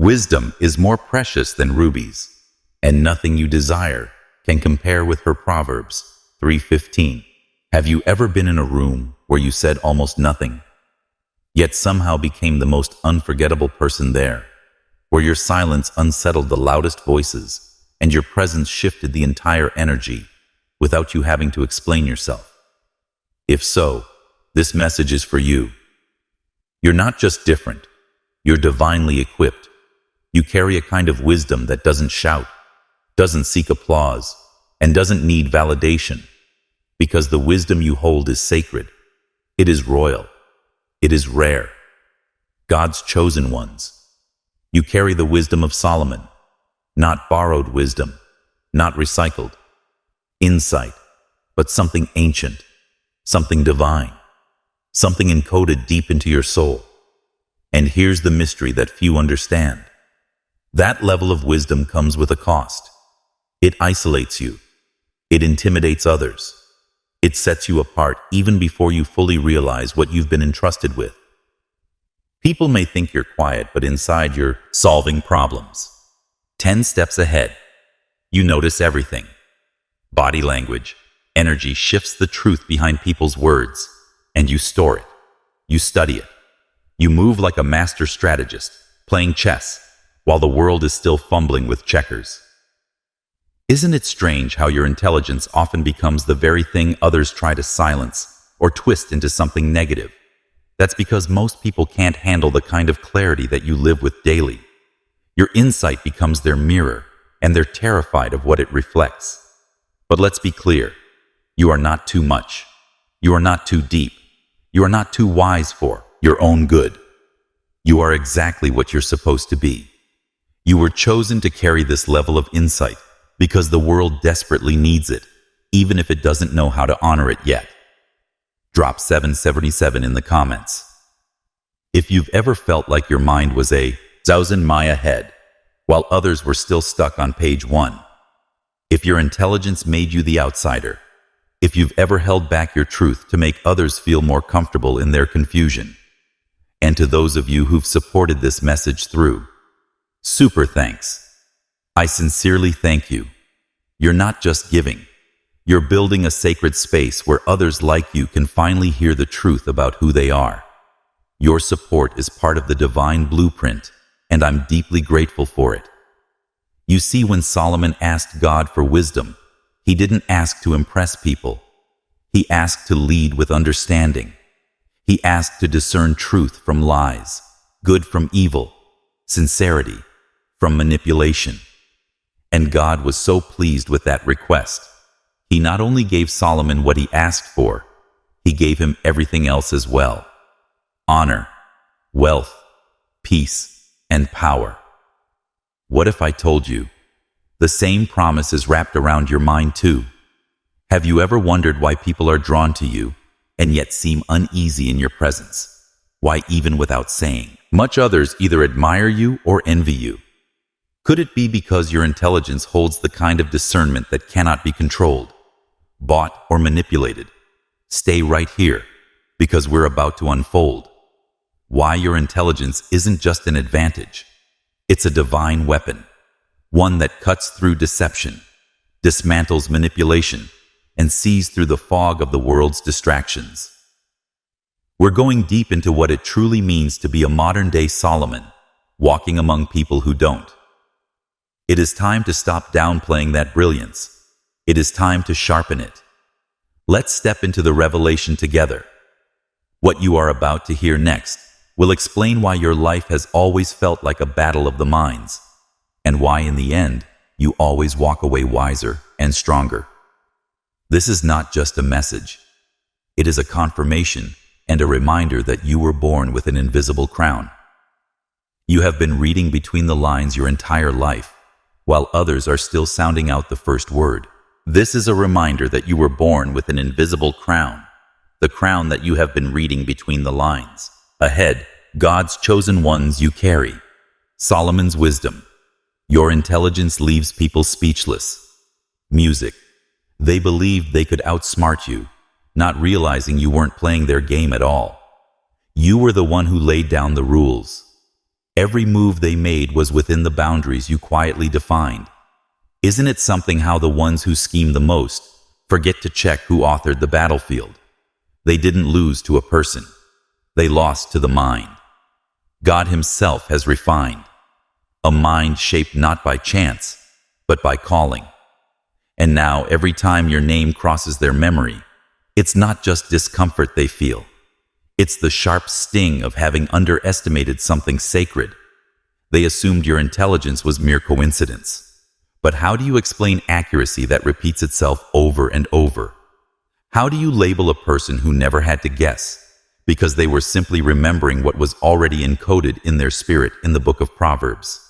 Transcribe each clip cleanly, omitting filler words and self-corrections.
Wisdom is more precious than rubies, and nothing you desire can compare with her. Proverbs 3:15. Have you ever been in a room where you said almost nothing, yet somehow became the most unforgettable person there, where your silence unsettled the loudest voices, and your presence shifted the entire energy without you having to explain yourself? If so, this message is for you. You're not just different, you're divinely equipped. You carry a kind of wisdom that doesn't shout, doesn't seek applause, and doesn't need validation, because the wisdom you hold is sacred. It is royal. It is rare. God's chosen ones. You carry the wisdom of Solomon, not borrowed wisdom, not recycled. Insight, but something ancient, something divine, something encoded deep into your soul. And here's the mystery that few understand. That level of wisdom comes with a cost. It isolates you. It intimidates others. It sets you apart even before you fully realize what you've been entrusted with. People may think you're quiet, but inside you're solving problems. 10 steps ahead. You notice everything. Body language, energy shifts the truth behind people's words, and you store it. You study it. You move like a master strategist, playing chess, while the world is still fumbling with checkers. Isn't it strange how your intelligence often becomes the very thing others try to silence or twist into something negative? That's because most people can't handle the kind of clarity that you live with daily. Your insight becomes their mirror, and they're terrified of what it reflects. But let's be clear. You are not too much. You are not too deep. You are not too wise for your own good. You are exactly what you're supposed to be. You were chosen to carry this level of insight because the world desperately needs it, even if it doesn't know how to honor it yet. Drop 777 in the comments. If you've ever felt like your mind was a thousand miles ahead, while others were still stuck on page 1. If your intelligence made you the outsider, if you've ever held back your truth to make others feel more comfortable in their confusion, and to those of you who've supported this message through, super thanks. I sincerely thank you. You're not just giving. You're building a sacred space where others like you can finally hear the truth about who they are. Your support is part of the divine blueprint, and I'm deeply grateful for it. You see, when Solomon asked God for wisdom, he didn't ask to impress people. He asked to lead with understanding. He asked to discern truth from lies, good from evil, sincerity from manipulation. And God was so pleased with that request. He not only gave Solomon what he asked for, he gave him everything else as well. Honor, wealth, peace, and power. What if I told you the same promise is wrapped around your mind too? Have you ever wondered why people are drawn to you and yet seem uneasy in your presence? Why, even without saying much, others either admire you or envy you? Could it be because your intelligence holds the kind of discernment that cannot be controlled, bought, or manipulated? Stay right here, because we're about to unfold why your intelligence isn't just an advantage. It's a divine weapon, one that cuts through deception, dismantles manipulation, and sees through the fog of the world's distractions. We're going deep into what it truly means to be a modern-day Solomon, walking among people who don't. It is time to stop downplaying that brilliance. It is time to sharpen it. Let's step into the revelation together. What you are about to hear next will explain why your life has always felt like a battle of the minds, and why in the end, you always walk away wiser and stronger. This is not just a message. It is a confirmation and a reminder that you were born with an invisible crown. You have been reading between the lines your entire life, while others are still sounding out the first word. This is a reminder that you were born with an invisible crown, the crown that you have been reading between the lines. Ahead, God's chosen ones you carry. Solomon's wisdom. Your intelligence leaves people speechless. Music. They believed they could outsmart you, not realizing you weren't playing their game at all. You were the one who laid down the rules. Every move they made was within the boundaries you quietly defined. Isn't it something how the ones who scheme the most forget to check who authored the battlefield? They didn't lose to a person. They lost to the mind. God himself has refined a mind shaped not by chance, but by calling. And now, every time your name crosses their memory, it's not just discomfort they feel. It's the sharp sting of having underestimated something sacred. They assumed your intelligence was mere coincidence. But how do you explain accuracy that repeats itself over and over? How do you label a person who never had to guess, because they were simply remembering what was already encoded in their spirit in the book of Proverbs?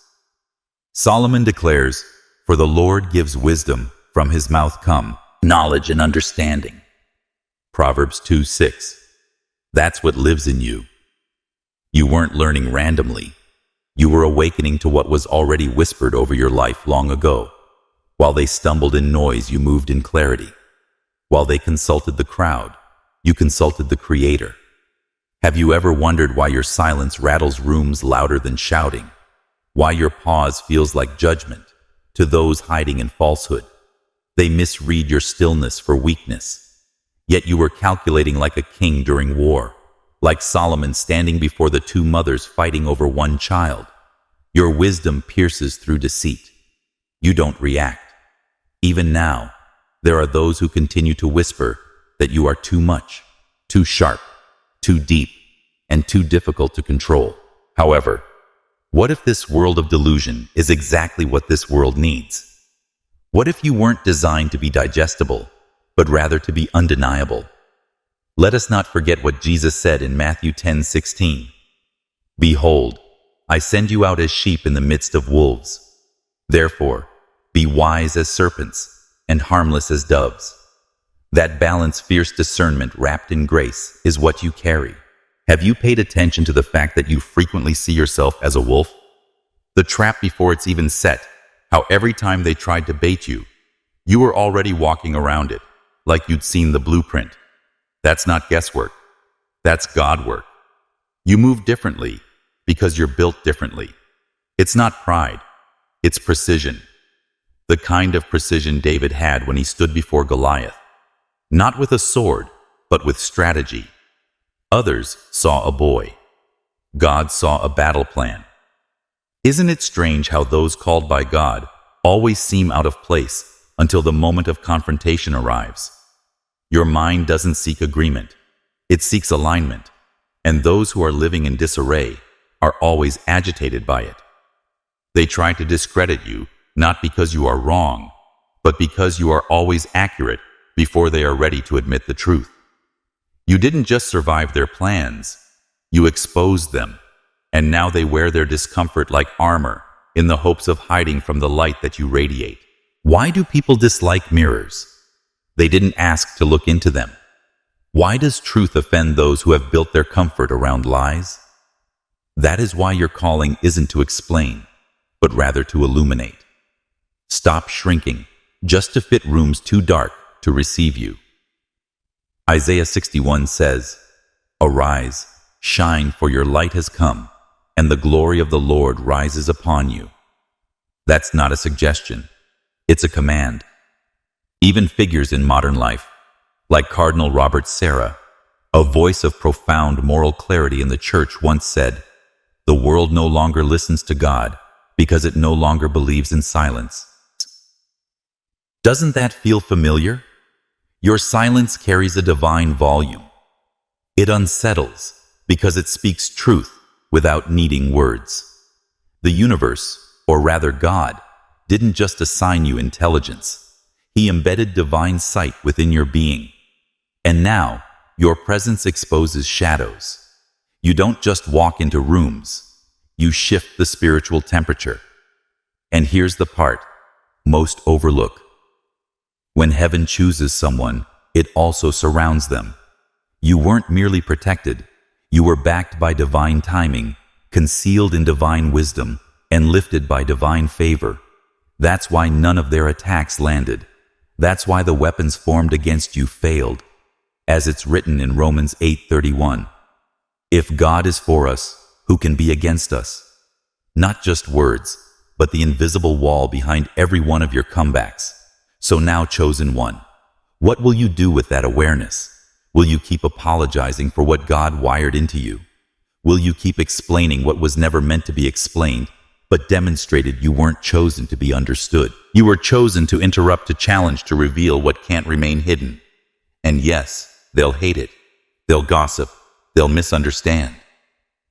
Solomon declares, "For the Lord gives wisdom, from his mouth come knowledge and understanding." Proverbs 2:6. That's what lives in you. You weren't learning randomly. You were awakening to what was already whispered over your life long ago. While they stumbled in noise, you moved in clarity. While they consulted the crowd, you consulted the Creator. Have you ever wondered why your silence rattles rooms louder than shouting? Why your pause feels like judgment to those hiding in falsehood? They misread your stillness for weakness. Yet you were calculating like a king during war, like Solomon standing before the two mothers fighting over one child. Your wisdom pierces through deceit. You don't react. Even now, there are those who continue to whisper that you are too much, too sharp, too deep, and too difficult to control. However, what if this world of delusion is exactly what this world needs? What if you weren't designed to be digestible, but rather to be undeniable? Let us not forget what Jesus said in Matthew 10:16. "Behold, I send you out as sheep in the midst of wolves. Therefore, be wise as serpents and harmless as doves." That balanced, fierce discernment wrapped in grace is what you carry. Have you paid attention to the fact that you frequently see yourself as a wolf? The trap before it's even set, how every time they tried to bait you, you were already walking around it, like you'd seen the blueprint. That's not guesswork. That's God work. You move differently because you're built differently. It's not pride. It's precision. The kind of precision David had when he stood before Goliath. Not with a sword, but with strategy. Others saw a boy. God saw a battle plan. Isn't it strange how those called by God always seem out of place until the moment of confrontation arrives? Your mind doesn't seek agreement. It seeks alignment. And those who are living in disarray are always agitated by it. They try to discredit you, not because you are wrong, but because you are always accurate before they are ready to admit the truth. You didn't just survive their plans, you exposed them, and now they wear their discomfort like armor in the hopes of hiding from the light that you radiate. Why do people dislike mirrors? They didn't ask to look into them. Why does truth offend those who have built their comfort around lies? That is why your calling isn't to explain, but rather to illuminate. Stop shrinking just to fit rooms too dark to receive you. Isaiah 61 says, "Arise, shine, for your light has come, and the glory of the Lord rises upon you." That's not a suggestion. It's a command. Even figures in modern life, like Cardinal Robert Sarah, a voice of profound moral clarity in the church, once said, "The world no longer listens to God because it no longer believes in silence." Doesn't that feel familiar? Your silence carries a divine volume. It unsettles because it speaks truth without needing words. The universe, or rather God, didn't just assign you intelligence. He embedded divine sight within your being. And now, your presence exposes shadows. You don't just walk into rooms. You shift the spiritual temperature. And here's the part most overlook. When heaven chooses someone, it also surrounds them. You weren't merely protected. You were backed by divine timing, concealed in divine wisdom, and lifted by divine favor. That's why none of their attacks landed. That's why the weapons formed against you failed. As it's written in Romans 8:31, "If God is for us, who can be against us?" Not just words, but the invisible wall behind every one of your comebacks. So now, chosen one, what will you do with that awareness? Will you keep apologizing for what God wired into you? Will you keep explaining what was never meant to be explained, but demonstrated you weren't chosen to be understood? You were chosen to interrupt, to challenge, to reveal what can't remain hidden. And yes, they'll hate it. They'll gossip. They'll misunderstand.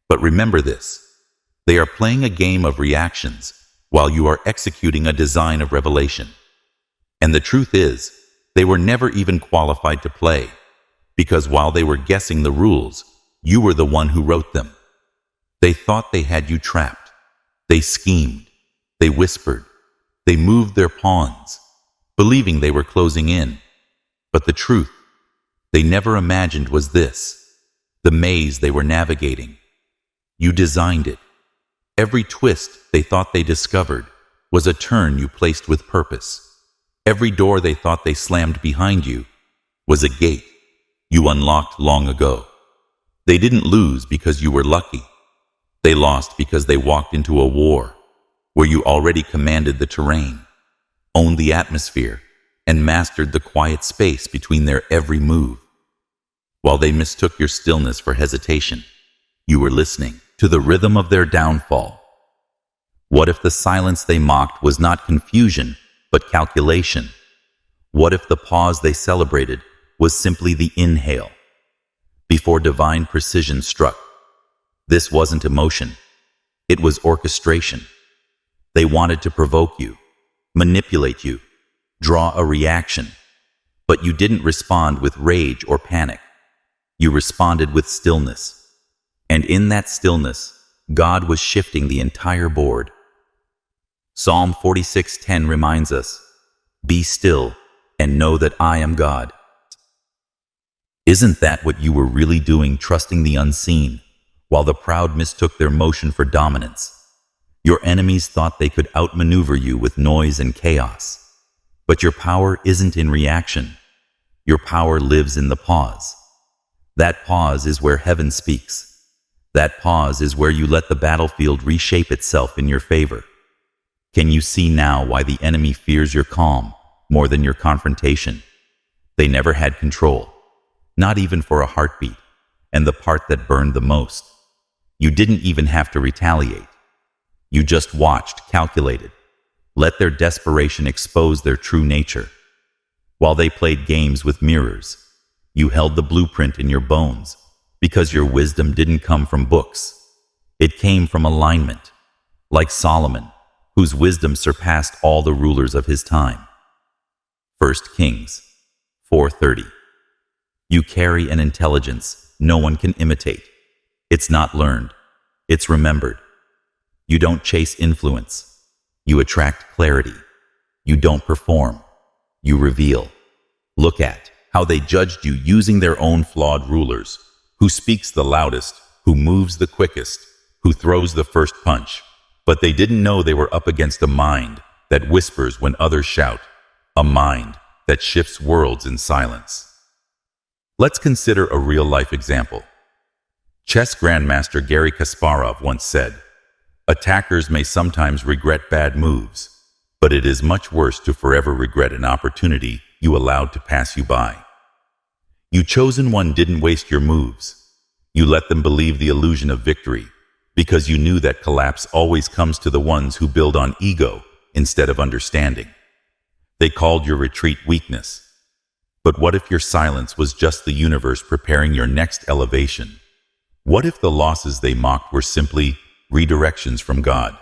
But remember this. They are playing a game of reactions while you are executing a design of revelation. And the truth is, they were never even qualified to play, because while they were guessing the rules, you were the one who wrote them. They thought they had you trapped. They schemed. They whispered. They moved their pawns, believing they were closing in. But the truth they never imagined was this: the maze they were navigating. You designed it. Every twist they thought they discovered was a turn you placed with purpose. Every door they thought they slammed behind you was a gate you unlocked long ago. They didn't lose because you were lucky. They lost because they walked into a war where you already commanded the terrain, owned the atmosphere, and mastered the quiet space between their every move. While they mistook your stillness for hesitation, you were listening to the rhythm of their downfall. What if the silence they mocked was not confusion, but calculation? What if the pause they celebrated was simply the inhale before divine precision struck? This wasn't emotion. It was orchestration. They wanted to provoke you, manipulate you, draw a reaction. But you didn't respond with rage or panic. You responded with stillness. And in that stillness, God was shifting the entire board. Psalm 46:10 reminds us, "Be still and know that I am God." Isn't that what you were really doing, trusting the unseen, while the proud mistook their motion for dominance? Your enemies thought they could outmaneuver you with noise and chaos. But your power isn't in reaction. Your power lives in the pause. That pause is where heaven speaks. That pause is where you let the battlefield reshape itself in your favor. Can you see now why the enemy fears your calm more than your confrontation? They never had control, not even for a heartbeat, and the part that burned the most. You didn't even have to retaliate. You just watched, calculated, let their desperation expose their true nature. While they played games with mirrors, you held the blueprint in your bones, because your wisdom didn't come from books. It came from alignment, like Solomon, whose wisdom surpassed all the rulers of his time. 1 Kings 4:30. You carry an intelligence no one can imitate. It's not learned, it's remembered. You don't chase influence. You attract clarity. You don't perform. You reveal. Look at how they judged you using their own flawed rulers. Who speaks the loudest, who moves the quickest, who throws the first punch. But they didn't know they were up against a mind that whispers when others shout, a mind that shifts worlds in silence. Let's consider a real-life example. Chess grandmaster Garry Kasparov once said, "Attackers may sometimes regret bad moves, but it is much worse to forever regret an opportunity you allowed to pass you by." You chosen one didn't waste your moves. You let them believe the illusion of victory, because you knew that collapse always comes to the ones who build on ego instead of understanding. They called your retreat weakness. But what if your silence was just the universe preparing your next elevation? What if the losses they mocked were simply redirections from God?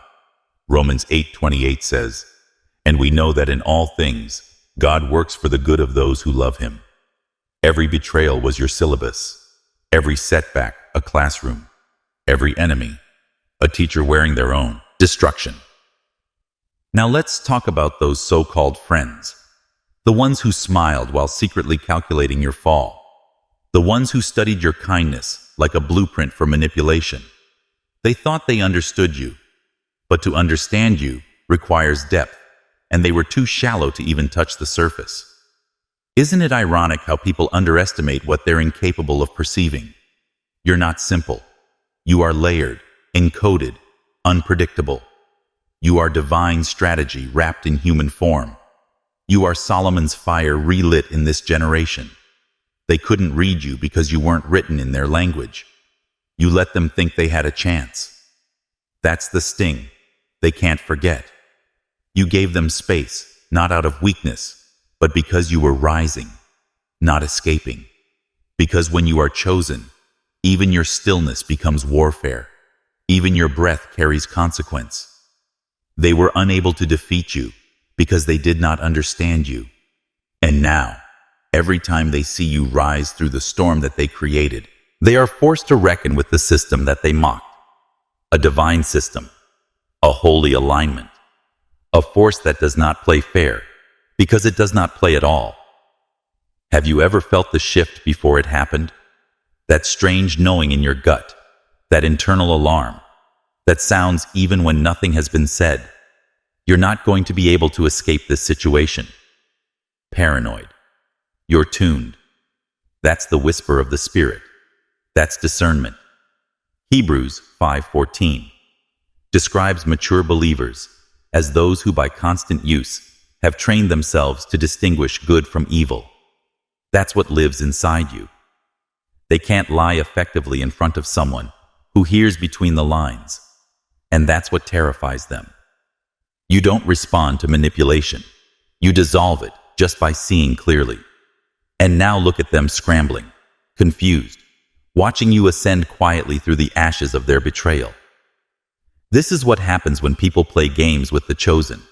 Romans 8:28 says, "And we know that in all things, God works for the good of those who love him." Every betrayal was your syllabus. Every setback, a classroom. Every enemy, a teacher wearing their own destruction. Now let's talk about those so-called friends. The ones who smiled while secretly calculating your fall. The ones who studied your kindness like a blueprint for manipulation. They thought they understood you, but to understand you requires depth, and they were too shallow to even touch the surface. Isn't it ironic how people underestimate what they're incapable of perceiving? You're not simple. You are layered, encoded, unpredictable. You are divine strategy wrapped in human form. You are Solomon's fire relit in this generation. They couldn't read you because you weren't written in their language. You let them think they had a chance. That's the sting. They can't forget. You gave them space, not out of weakness, but because you were rising, not escaping. Because when you are chosen, even your stillness becomes warfare. Even your breath carries consequence. They were unable to defeat you because they did not understand you. And now, every time they see you rise through the storm that they created, they are forced to reckon with the system that they mocked. A divine system, a holy alignment, a force that does not play fair because it does not play at all. Have you ever felt the shift before it happened? That strange knowing in your gut, that internal alarm, that sounds even when nothing has been said. You're not going to be able to escape this situation. Paranoid. You're tuned. That's the whisper of the Spirit. That's discernment. Hebrews 5:14 describes mature believers as those who by constant use have trained themselves to distinguish good from evil. That's what lives inside you. They can't lie effectively in front of someone who hears between the lines, and that's what terrifies them. You don't respond to manipulation. You dissolve it just by seeing clearly. And now look at them scrambling, confused, watching you ascend quietly through the ashes of their betrayal. This is what happens when people play games with the chosen.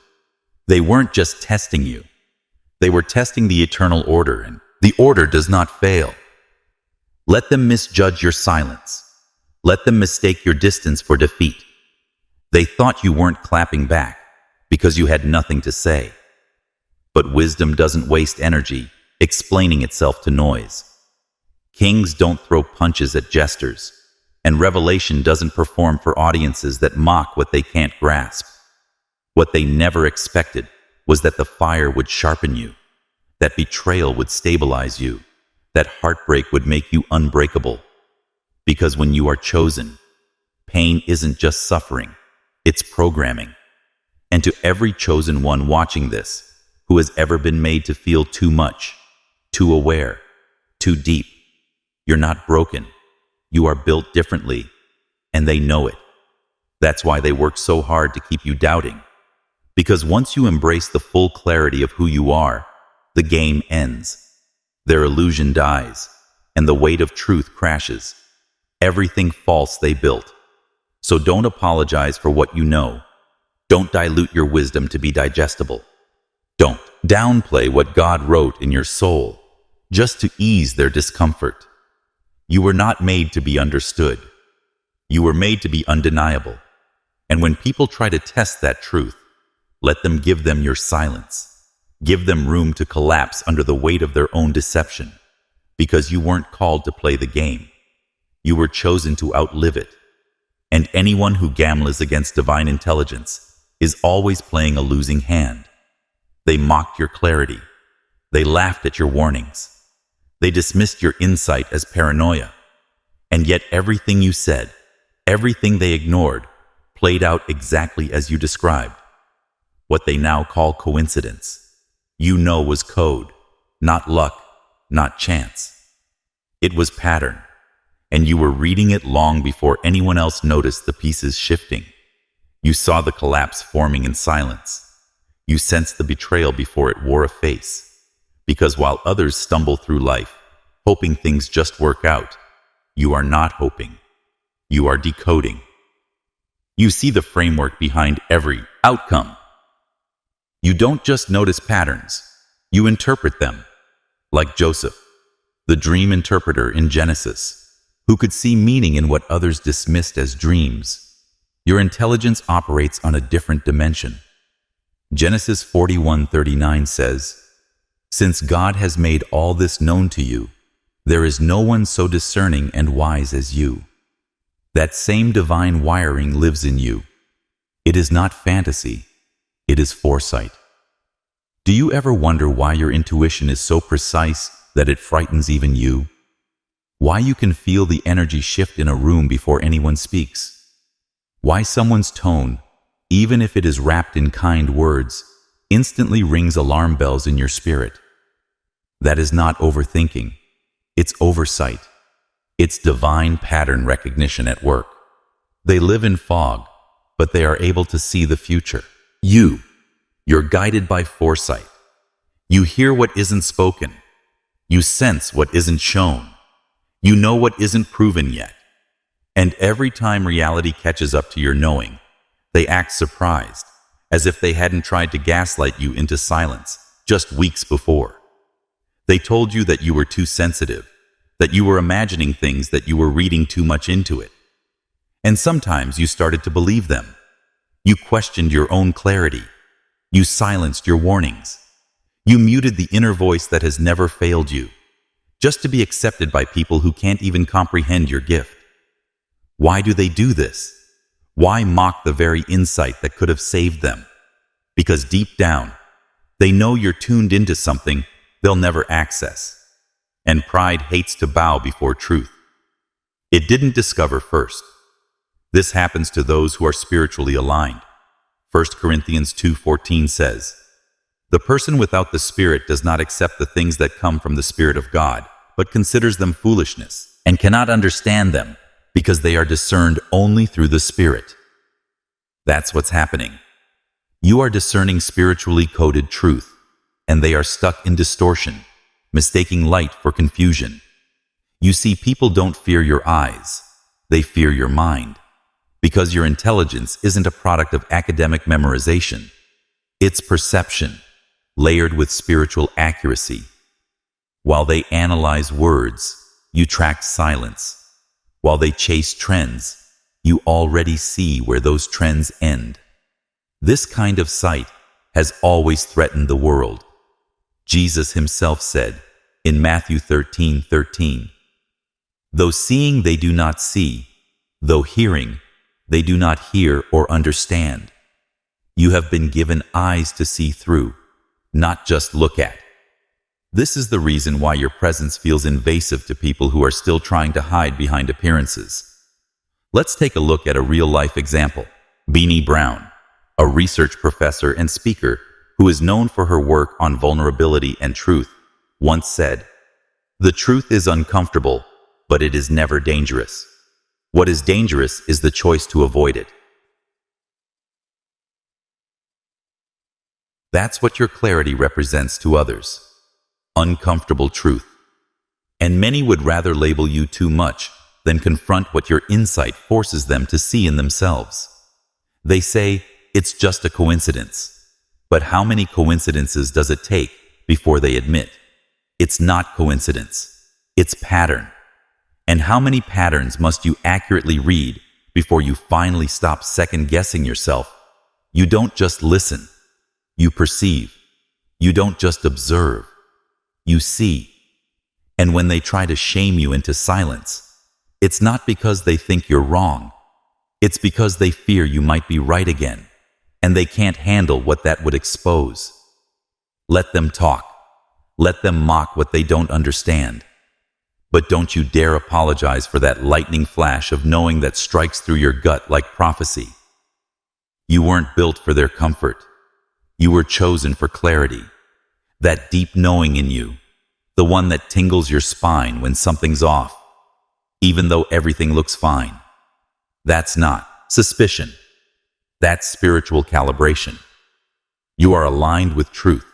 They weren't just testing you. They were testing the eternal order, and the order does not fail. Let them misjudge your silence. Let them mistake your distance for defeat. They thought you weren't clapping back because you had nothing to say. But wisdom doesn't waste energy explaining itself to noise. Kings don't throw punches at jesters, and revelation doesn't perform for audiences that mock what they can't grasp. What they never expected was that the fire would sharpen you, that betrayal would stabilize you, that heartbreak would make you unbreakable. Because when you are chosen, pain isn't just suffering, it's programming. And to every chosen one watching this, who has ever been made to feel too much, too aware, too deep, you're not broken. You are built differently, and they know it. That's why they work so hard to keep you doubting. Because once you embrace the full clarity of who you are, the game ends. Their illusion dies, and the weight of truth crashes. Everything false they built. So don't apologize for what you know. Don't dilute your wisdom to be digestible. Don't downplay what God wrote in your soul, just to ease their discomfort. You were not made to be understood. You were made to be undeniable. And when people try to test that truth, let them give them your silence. Give them room to collapse under the weight of their own deception, because you weren't called to play the game. You were chosen to outlive it. And anyone who gambles against divine intelligence is always playing a losing hand. They mocked your clarity. They laughed at your warnings. They dismissed your insight as paranoia. And yet everything you said, everything they ignored, played out exactly as you described. What they now call coincidence, you know was code, not luck, not chance. It was pattern, and you were reading it long before anyone else noticed the pieces shifting. You saw the collapse forming in silence. You sensed the betrayal before it wore a face. Because while others stumble through life, hoping things just work out, you are not hoping. You are decoding. You see the framework behind every outcome. You don't just notice patterns, you interpret them. Like Joseph, the dream interpreter in Genesis, who could see meaning in what others dismissed as dreams. Your intelligence operates on a different dimension. Genesis 41:39 says, "Since God has made all this known to you, there is no one so discerning and wise as you." That same divine wiring lives in you. It is not fantasy. It is foresight. Do you ever wonder why your intuition is so precise that it frightens even you? Why you can feel the energy shift in a room before anyone speaks? Why someone's tone, even if it is wrapped in kind words, instantly rings alarm bells in your spirit. That is not overthinking. It's oversight. It's divine pattern recognition at work. They live in fog, but they are able to see the future. You're guided by foresight. You hear what isn't spoken. You sense what isn't shown. You know what isn't proven yet. And every time reality catches up to your knowing, they act surprised, as if they hadn't tried to gaslight you into silence just weeks before. They told you that you were too sensitive, that you were imagining things, that you were reading too much into it. And sometimes you started to believe them. You questioned your own clarity. You silenced your warnings. You muted the inner voice that has never failed you, just to be accepted by people who can't even comprehend your gift. Why do they do this? Why mock the very insight that could have saved them? Because deep down, they know you're tuned into something they'll never access. And pride hates to bow before truth. It didn't discover first. This happens to those who are spiritually aligned. 1 Corinthians 2:14 says, "The person without the Spirit does not accept the things that come from the Spirit of God, but considers them foolishness, and cannot understand them, because they are discerned only through the Spirit." That's what's happening. You are discerning spiritually coded truth, and they are stuck in distortion, mistaking light for confusion. You see, people don't fear your eyes, they fear your mind, because your intelligence isn't a product of academic memorization. It's perception, layered with spiritual accuracy. While they analyze words, you track silence. While they chase trends, you already see where those trends end. This kind of sight has always threatened the world. Jesus himself said in Matthew 13:13, "Though seeing they do not see, though hearing they do not hear or understand. You have been given eyes to see through, not just look at." This is the reason why your presence feels invasive to people who are still trying to hide behind appearances. Let's take a look at a real-life example. Beanie Brown, a research professor and speaker who is known for her work on vulnerability and truth, once said, "The truth is uncomfortable, but it is never dangerous. What is dangerous is the choice to avoid it." That's what your clarity represents to others. Uncomfortable truth. And many would rather label you too much than confront what your insight forces them to see in themselves. They say, it's just a coincidence. But how many coincidences does it take before they admit, it's not coincidence, it's pattern? And how many patterns must you accurately read before you finally stop second-guessing yourself? You don't just listen, you perceive. You don't just observe, you see. And when they try to shame you into silence, it's not because they think you're wrong. It's because they fear you might be right again, and they can't handle what that would expose. Let them talk. Let them mock what they don't understand. But don't you dare apologize for that lightning flash of knowing that strikes through your gut like prophecy. You weren't built for their comfort. You were chosen for clarity. That deep knowing in you, the one that tingles your spine when something's off, even though everything looks fine. That's not suspicion. That's spiritual calibration. You are aligned with truth,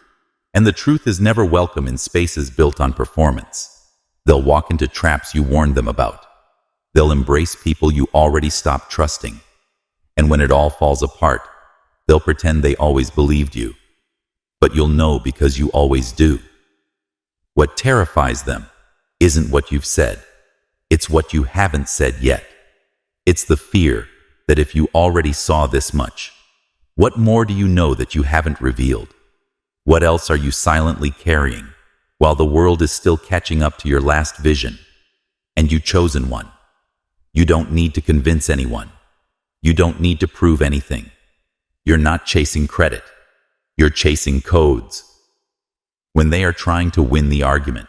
and the truth is never welcome in spaces built on performance. They'll walk into traps you warned them about. They'll embrace people you already stopped trusting. And when it all falls apart, they'll pretend they always believed you. But you'll know because you always do. What terrifies them isn't what you've said. It's what you haven't said yet. It's the fear that if you already saw this much, what more do you know that you haven't revealed? What else are you silently carrying while the world is still catching up to your last vision? And you've chosen one. You don't need to convince anyone. You don't need to prove anything. You're not chasing credit. You're chasing codes. When they are trying to win the argument,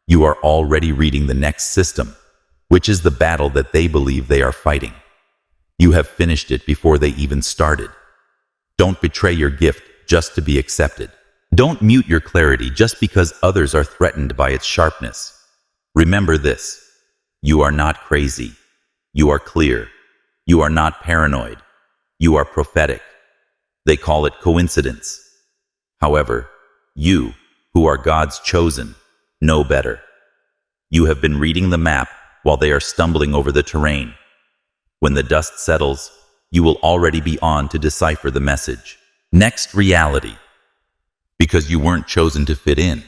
you are already reading the next system, which is the battle that they believe they are fighting. You have finished it before they even started. Don't betray your gift just to be accepted. Don't mute your clarity just because others are threatened by its sharpness. Remember this: you are not crazy. You are clear. You are not paranoid. You are prophetic. They call it coincidence. However, you, who are God's chosen, know better. You have been reading the map while they are stumbling over the terrain. When the dust settles, you will already be on to decipher the message. Next, reality. Because you weren't chosen to fit in,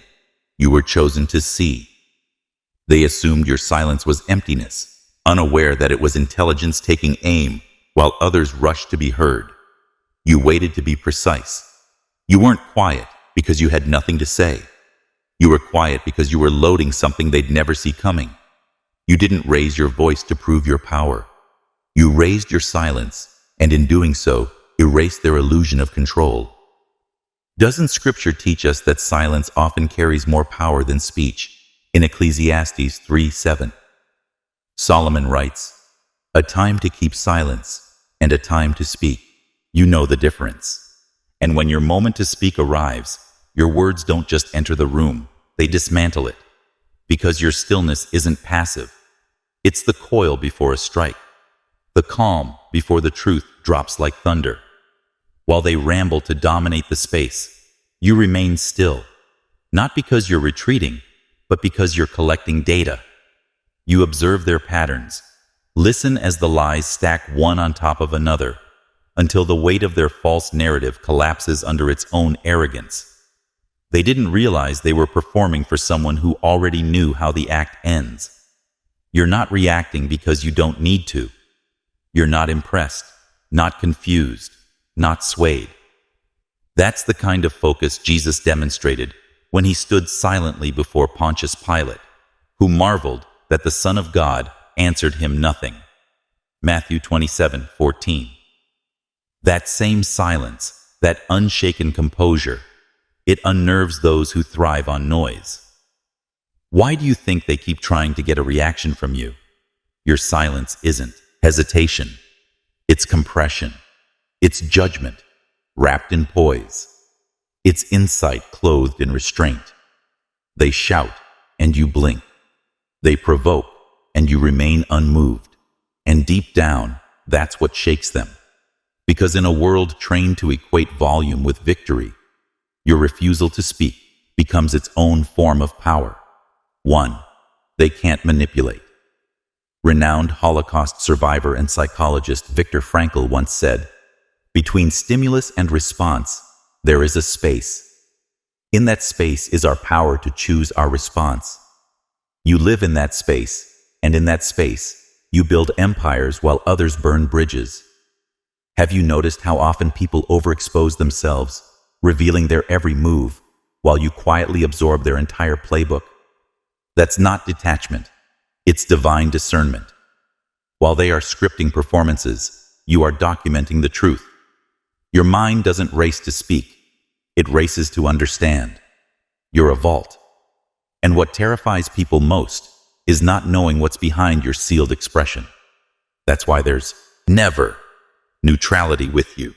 you were chosen to see. They assumed your silence was emptiness, unaware that it was intelligence taking aim while others rushed to be heard. You waited to be precise. You weren't quiet because you had nothing to say. You were quiet because you were loading something they'd never see coming. You didn't raise your voice to prove your power. You raised your silence, and in doing so, erased their illusion of control. Doesn't Scripture teach us that silence often carries more power than speech? In Ecclesiastes 3:7, Solomon writes, "A time to keep silence and a time to speak. You know the difference. And when your moment to speak arrives, your words don't just enter the room, they dismantle it. Because your stillness isn't passive. It's the coil before a strike, the calm before the truth drops like thunder. While they ramble to dominate the space, you remain still, not because you're retreating, but because you're collecting data. You observe their patterns. Listen as the lies stack one on top of another, until the weight of their false narrative collapses under its own arrogance. They didn't realize they were performing for someone who already knew how the act ends. You're not reacting because you don't need to. You're not impressed, not confused, not swayed. That's the kind of focus Jesus demonstrated when he stood silently before Pontius Pilate, who marveled that the Son of God answered him nothing. Matthew 27:14. That same silence, that unshaken composure, it unnerves those who thrive on noise. Why do you think they keep trying to get a reaction from you? Your silence isn't hesitation. It's compression. It's judgment, wrapped in poise. It's insight clothed in restraint. They shout, and you blink. They provoke, and you remain unmoved. And deep down, that's what shakes them. Because in a world trained to equate volume with victory, your refusal to speak becomes its own form of power. One, they can't manipulate. Renowned Holocaust survivor and psychologist Viktor Frankl once said, "Between stimulus and response, there is a space. In that space is our power to choose our response. You live in that space, and in that space, you build empires while others burn bridges." Have you noticed how often people overexpose themselves, revealing their every move, while you quietly absorb their entire playbook? That's not detachment. It's divine discernment. While they are scripting performances, you are documenting the truth. Your mind doesn't race to speak. It races to understand. You're a vault. And what terrifies people most is not knowing what's behind your sealed expression. That's why there's never neutrality with you.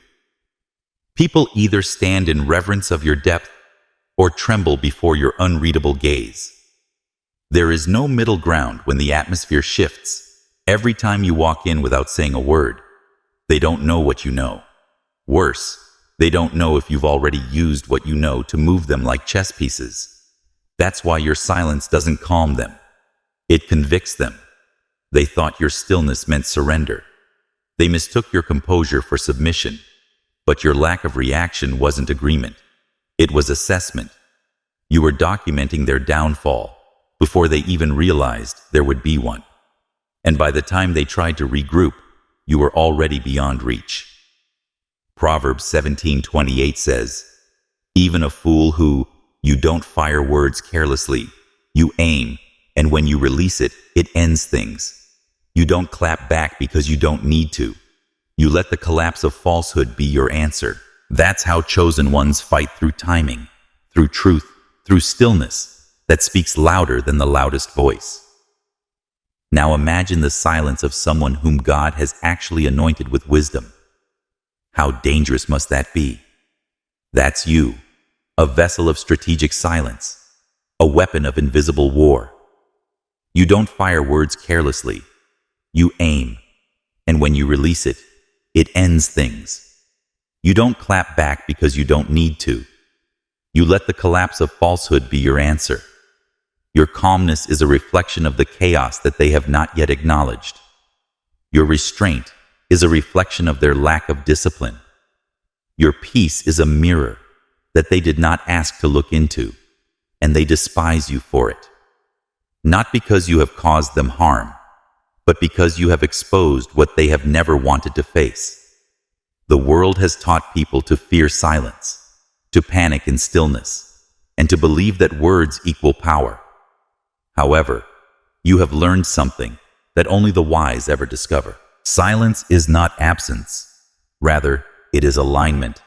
People either stand in reverence of your depth or tremble before your unreadable gaze. There is no middle ground when the atmosphere shifts. Every time you walk in without saying a word, they don't know what you know. Worse, they don't know if you've already used what you know to move them like chess pieces. That's why your silence doesn't calm them. It convicts them. They thought your stillness meant surrender. They mistook your composure for submission, but your lack of reaction wasn't agreement. It was assessment. You were documenting their downfall before they even realized there would be one. And by the time they tried to regroup, you were already beyond reach. Proverbs 17:28 says, "Even a fool who, you don't fire words carelessly, you aim, and when you release it, it ends things. You don't clap back because you don't need to. You let the collapse of falsehood be your answer." That's how chosen ones fight, through timing, through truth, through stillness that speaks louder than the loudest voice. Now imagine the silence of someone whom God has actually anointed with wisdom. How dangerous must that be? That's you, a vessel of strategic silence, a weapon of invisible war. You don't fire words carelessly. You aim, and when you release it, it ends things. You don't clap back because you don't need to. You let the collapse of falsehood be your answer. Your calmness is a reflection of the chaos that they have not yet acknowledged. Your restraint is a reflection of their lack of discipline. Your peace is a mirror that they did not ask to look into, and they despise you for it. Not because you have caused them harm, but because you have exposed what they have never wanted to face. The world has taught people to fear silence, to panic in stillness, and to believe that words equal power. However, you have learned something that only the wise ever discover. Silence is not absence. Rather, it is alignment.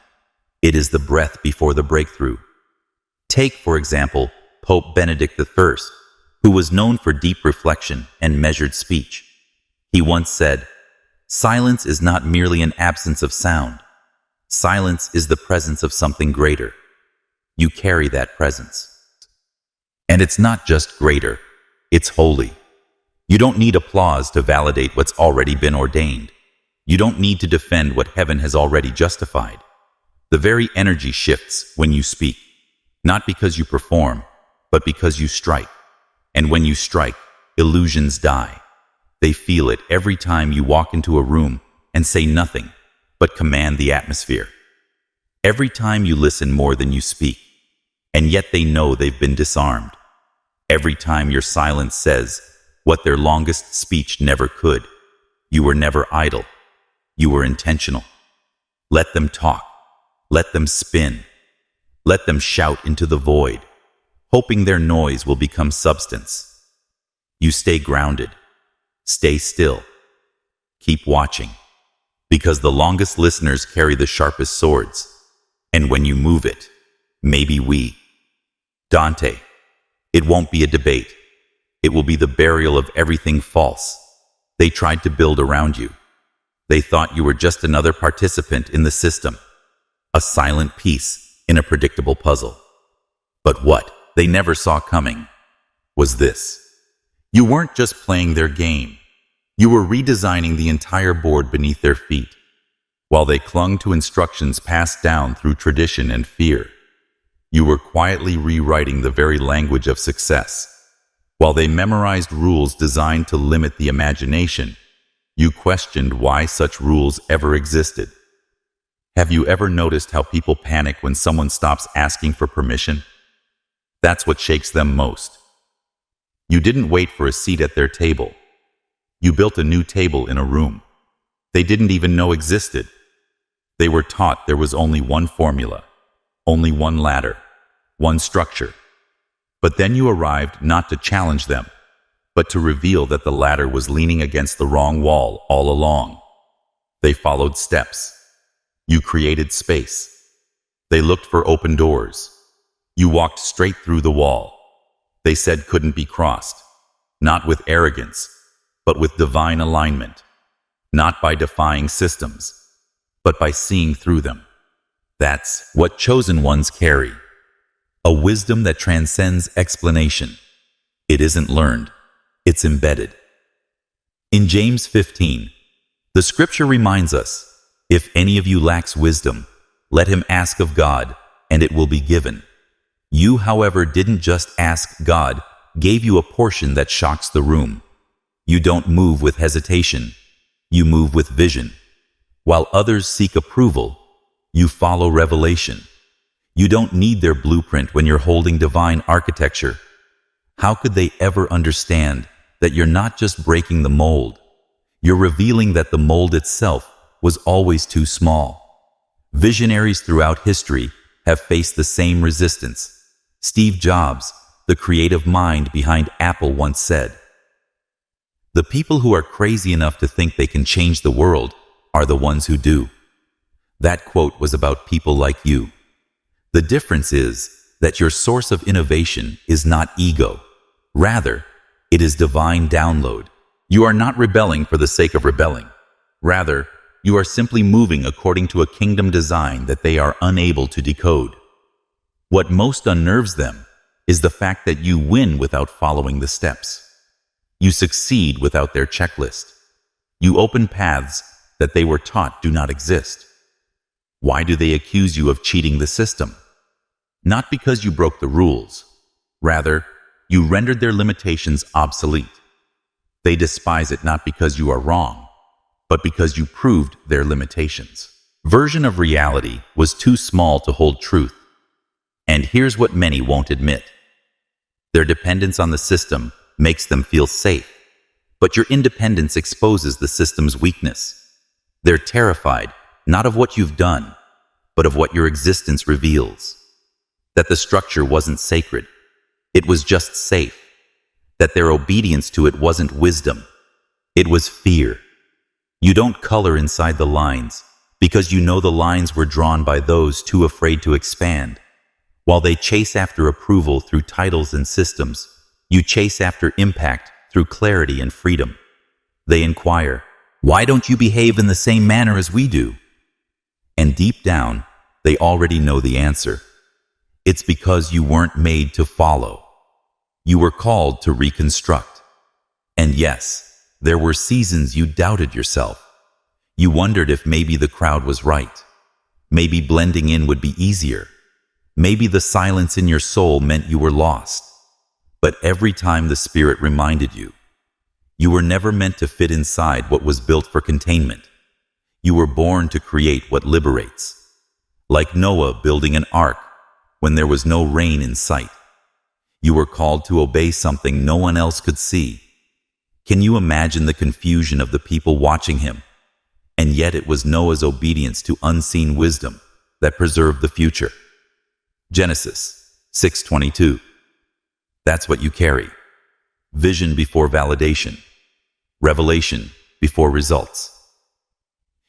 It is the breath before the breakthrough. Take, for example, Pope Benedict I, who was known for deep reflection and measured speech. He once said, "Silence is not merely an absence of sound. Silence is the presence of something greater. You carry that presence. And it's not just greater, it's holy. You don't need applause to validate what's already been ordained. You don't need to defend what heaven has already justified. The very energy shifts when you speak, not because you perform, but because you strike. And when you strike, illusions die. They feel it every time you walk into a room and say nothing, but command the atmosphere. Every time you listen more than you speak, and yet they know they've been disarmed. Every time your silence says what their longest speech never could. You were never idle. You were intentional. Let them talk. Let them spin. Let them shout into the void, hoping their noise will become substance. You stay grounded. Stay still. Keep watching. Because the longest listeners carry the sharpest swords. And when you move it, maybe we. Dante, it won't be a debate. It will be the burial of everything false. They tried to build around you. They thought you were just another participant in the system, a silent piece in a predictable puzzle. But what they never saw coming was this. You weren't just playing their game. You were redesigning the entire board beneath their feet. While they clung to instructions passed down through tradition and fear, you were quietly rewriting the very language of success. While they memorized rules designed to limit the imagination, you questioned why such rules ever existed. Have you ever noticed how people panic when someone stops asking for permission? That's what shakes them most. You didn't wait for a seat at their table. You built a new table in a room they didn't even know existed. They were taught there was only one formula, only one ladder, one structure. But then you arrived not to challenge them, but to reveal that the ladder was leaning against the wrong wall all along. They followed steps. You created space. They looked for open doors. You walked straight through the wall. They said couldn't be crossed, not with arrogance, but with divine alignment, not by defying systems, but by seeing through them. That's what chosen ones carry. A wisdom that transcends explanation. It isn't learned, it's embedded. In James 15, the scripture reminds us, "If any of you lacks wisdom, let him ask of God, and it will be given." You, however, didn't just ask. God gave you a portion that shocks the room. You don't move with hesitation. You move with vision. While others seek approval, you follow revelation. You don't need their blueprint when you're holding divine architecture. How could they ever understand that you're not just breaking the mold? You're revealing that the mold itself was always too small. Visionaries throughout history have faced the same resistance. Steve Jobs, the creative mind behind Apple, once said, "The people who are crazy enough to think they can change the world are the ones who do." That quote was about people like you. The difference is that your source of innovation is not ego. Rather, it is divine download. You are not rebelling for the sake of rebelling. Rather, you are simply moving according to a kingdom design that they are unable to decode. What most unnerves them is the fact that you win without following the steps. You succeed without their checklist. You open paths that they were taught do not exist. Why do they accuse you of cheating the system? Not because you broke the rules. Rather, you rendered their limitations obsolete. They despise it not because you are wrong, but because you proved their limitations. Version of reality was too small to hold truth. And here's what many won't admit. Their dependence on the system makes them feel safe, but your independence exposes the system's weakness. They're terrified, not of what you've done, but of what your existence reveals. That the structure wasn't sacred. It was just safe. That their obedience to it wasn't wisdom. It was fear. You don't color inside the lines because you know the lines were drawn by those too afraid to expand. While they chase after approval through titles and systems, you chase after impact through clarity and freedom. They inquire, "Why don't you behave in the same manner as we do?" And deep down, they already know the answer. It's because you weren't made to follow. You were called to reconstruct. And yes, there were seasons you doubted yourself. You wondered if maybe the crowd was right. Maybe blending in would be easier. Maybe the silence in your soul meant you were lost. But every time the Spirit reminded you, you were never meant to fit inside what was built for containment. You were born to create what liberates. Like Noah building an ark when there was no rain in sight. You were called to obey something no one else could see. Can you imagine the confusion of the people watching him? And yet it was Noah's obedience to unseen wisdom that preserved the future. Genesis 6:22. That's what you carry. Vision before validation. Revelation before results.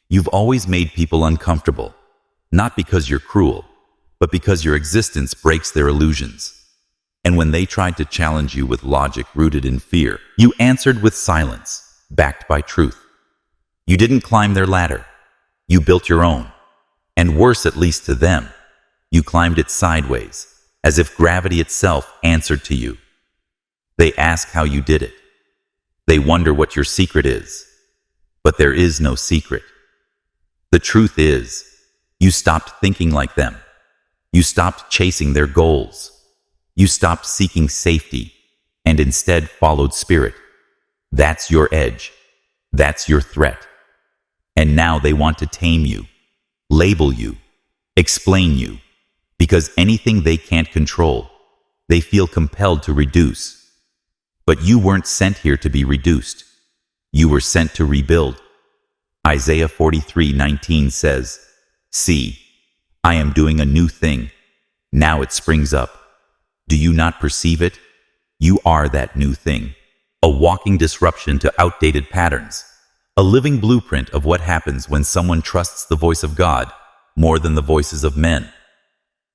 You've always made people uncomfortable, not because you're cruel, but because your existence breaks their illusions. And when they tried to challenge you with logic rooted in fear, you answered with silence, backed by truth. You didn't climb their ladder. You built your own. And worse, at least to them, you climbed it sideways, as if gravity itself answered to you. They ask how you did it. They wonder what your secret is. But there is no secret. The truth is, you stopped thinking like them. You stopped chasing their goals. You stopped seeking safety and instead followed spirit. That's your edge. That's your threat. And now they want to tame you, label you, explain you, because anything they can't control, they feel compelled to reduce. But you weren't sent here to be reduced. You were sent to rebuild. Isaiah 43:19 says, "See, I am doing a new thing. Now it springs up. Do you not perceive it? You are that new thing, a walking disruption to outdated patterns, a living blueprint of what happens when someone trusts the voice of God more than the voices of men.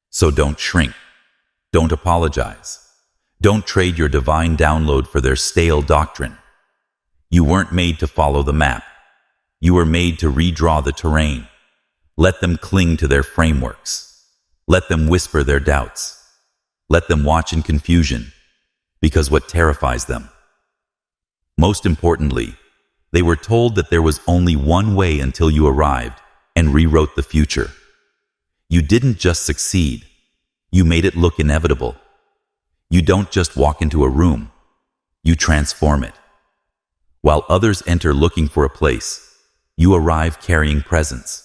So don't shrink. Don't apologize. Don't trade your divine download for their stale doctrine. You weren't made to follow the map. You were made to redraw the terrain. Let them cling to their frameworks. Let them whisper their doubts. Let them watch in confusion, because what terrifies them. Most importantly, they were told that there was only one way until you arrived and rewrote the future. You didn't just succeed, you made it look inevitable. You don't just walk into a room, you transform it. While others enter looking for a place, you arrive carrying presence.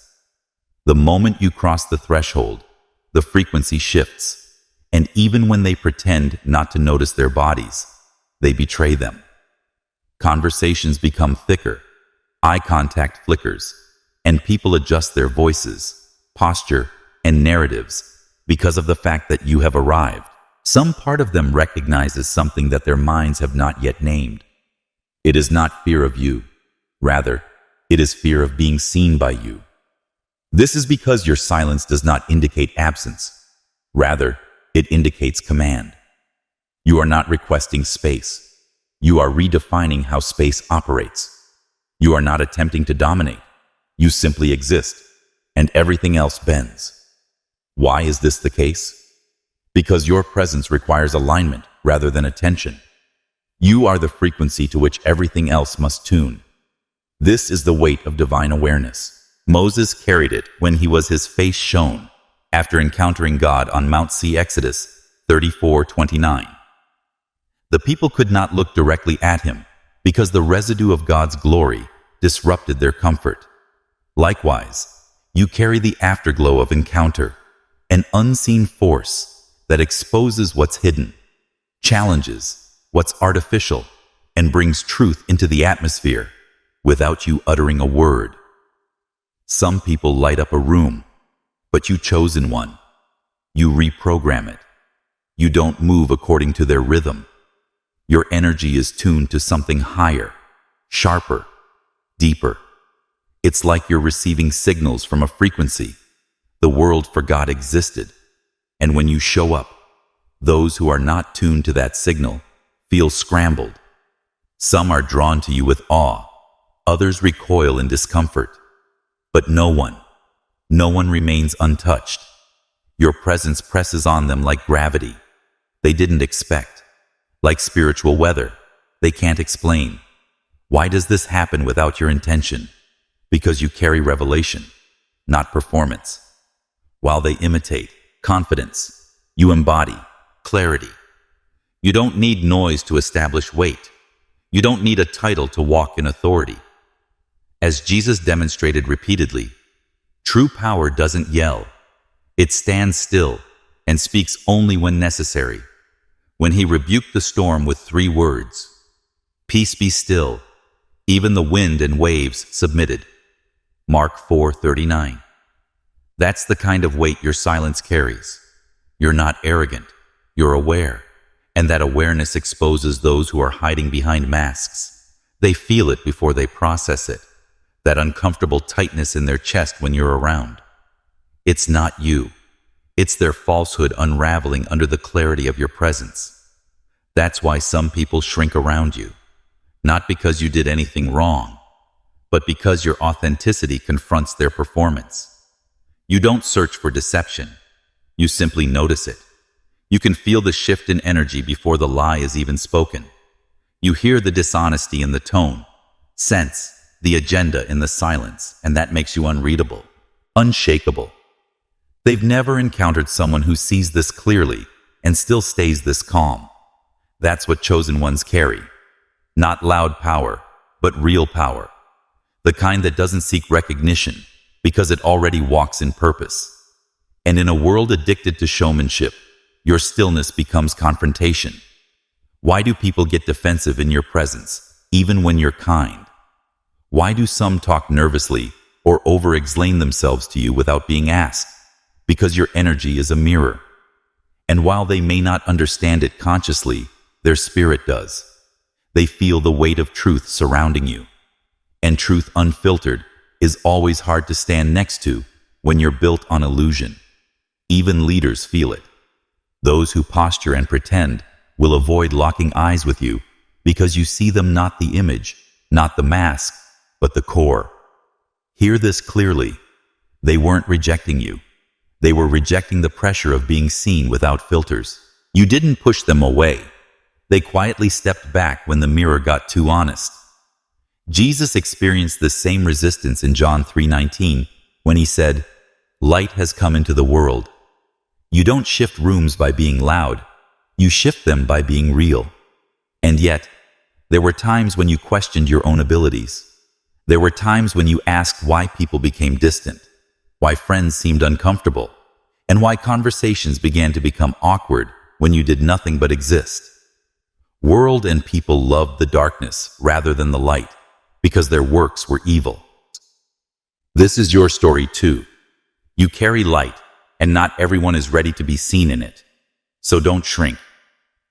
The moment you cross the threshold, the frequency shifts. And even when they pretend not to notice their bodies, they betray them. Conversations become thicker, eye contact flickers, and people adjust their voices, posture, and narratives because of the fact that you have arrived. Some part of them recognizes something that their minds have not yet named. It is not fear of you. Rather, it is fear of being seen by you. This is because your silence does not indicate absence. Rather, it indicates command. You are not requesting space. You are redefining how space operates. You are not attempting to dominate. You simply exist, and everything else bends. Why is this the case? Because your presence requires alignment rather than attention. You are the frequency to which everything else must tune. This is the weight of divine awareness. Moses carried it when his face shone, after encountering God on Mount C. Exodus 34:29. The people could not look directly at him because the residue of God's glory disrupted their comfort. Likewise, you carry the afterglow of encounter, an unseen force that exposes what's hidden, challenges what's artificial, and brings truth into the atmosphere without you uttering a word. Some people light up a room, but you chosen one. You reprogram it. You don't move according to their rhythm. Your energy is tuned to something higher, sharper, deeper. It's like you're receiving signals from a frequency the world forgot existed. And when you show up, those who are not tuned to that signal feel scrambled. Some are drawn to you with awe, others recoil in discomfort. But no one remains untouched. Your presence presses on them like gravity they didn't expect, like spiritual weather they can't explain. Why does this happen without your intention? Because you carry revelation, not performance. While they imitate confidence, you embody clarity. You don't need noise to establish weight. You don't need a title to walk in authority. As Jesus demonstrated repeatedly, true power doesn't yell. It stands still and speaks only when necessary. When he rebuked the storm with 3 words, "Peace, be still," even the wind and waves submitted. Mark 4:39. That's the kind of weight your silence carries. You're not arrogant, you're aware. And that awareness exposes those who are hiding behind masks. They feel it before they process it. That uncomfortable tightness in their chest when you're around. It's not you. It's their falsehood unraveling under the clarity of your presence. That's why some people shrink around you. Not because you did anything wrong, but because your authenticity confronts their performance. You don't search for deception. You simply notice it. You can feel the shift in energy before the lie is even spoken. You hear the dishonesty in the tone, sense the agenda in the silence, and that makes you unreadable, unshakable. They've never encountered someone who sees this clearly and still stays this calm. That's what chosen ones carry. Not loud power, but real power. The kind that doesn't seek recognition because it already walks in purpose. And in a world addicted to showmanship, your stillness becomes confrontation. Why do people get defensive in your presence, even when you're kind? Why do some talk nervously or over-explain themselves to you without being asked? Because your energy is a mirror. And while they may not understand it consciously, their spirit does. They feel the weight of truth surrounding you. And truth unfiltered is always hard to stand next to when you're built on illusion. Even leaders feel it. Those who posture and pretend will avoid locking eyes with you because you see them not the image, not the mask, but the core. Hear this clearly. They weren't rejecting you. They were rejecting the pressure of being seen without filters. You didn't push them away. They quietly stepped back when the mirror got too honest. Jesus experienced the same resistance in John 3:19 when he said, "Light has come into the world." You don't shift rooms by being loud. You shift them by being real. And yet, there were times when you questioned your own abilities. There were times when you asked why people became distant, why friends seemed uncomfortable, and why conversations began to become awkward when you did nothing but exist. World and people loved the darkness rather than the light because their works were evil. This is your story too. You carry light, and not everyone is ready to be seen in it. So don't shrink.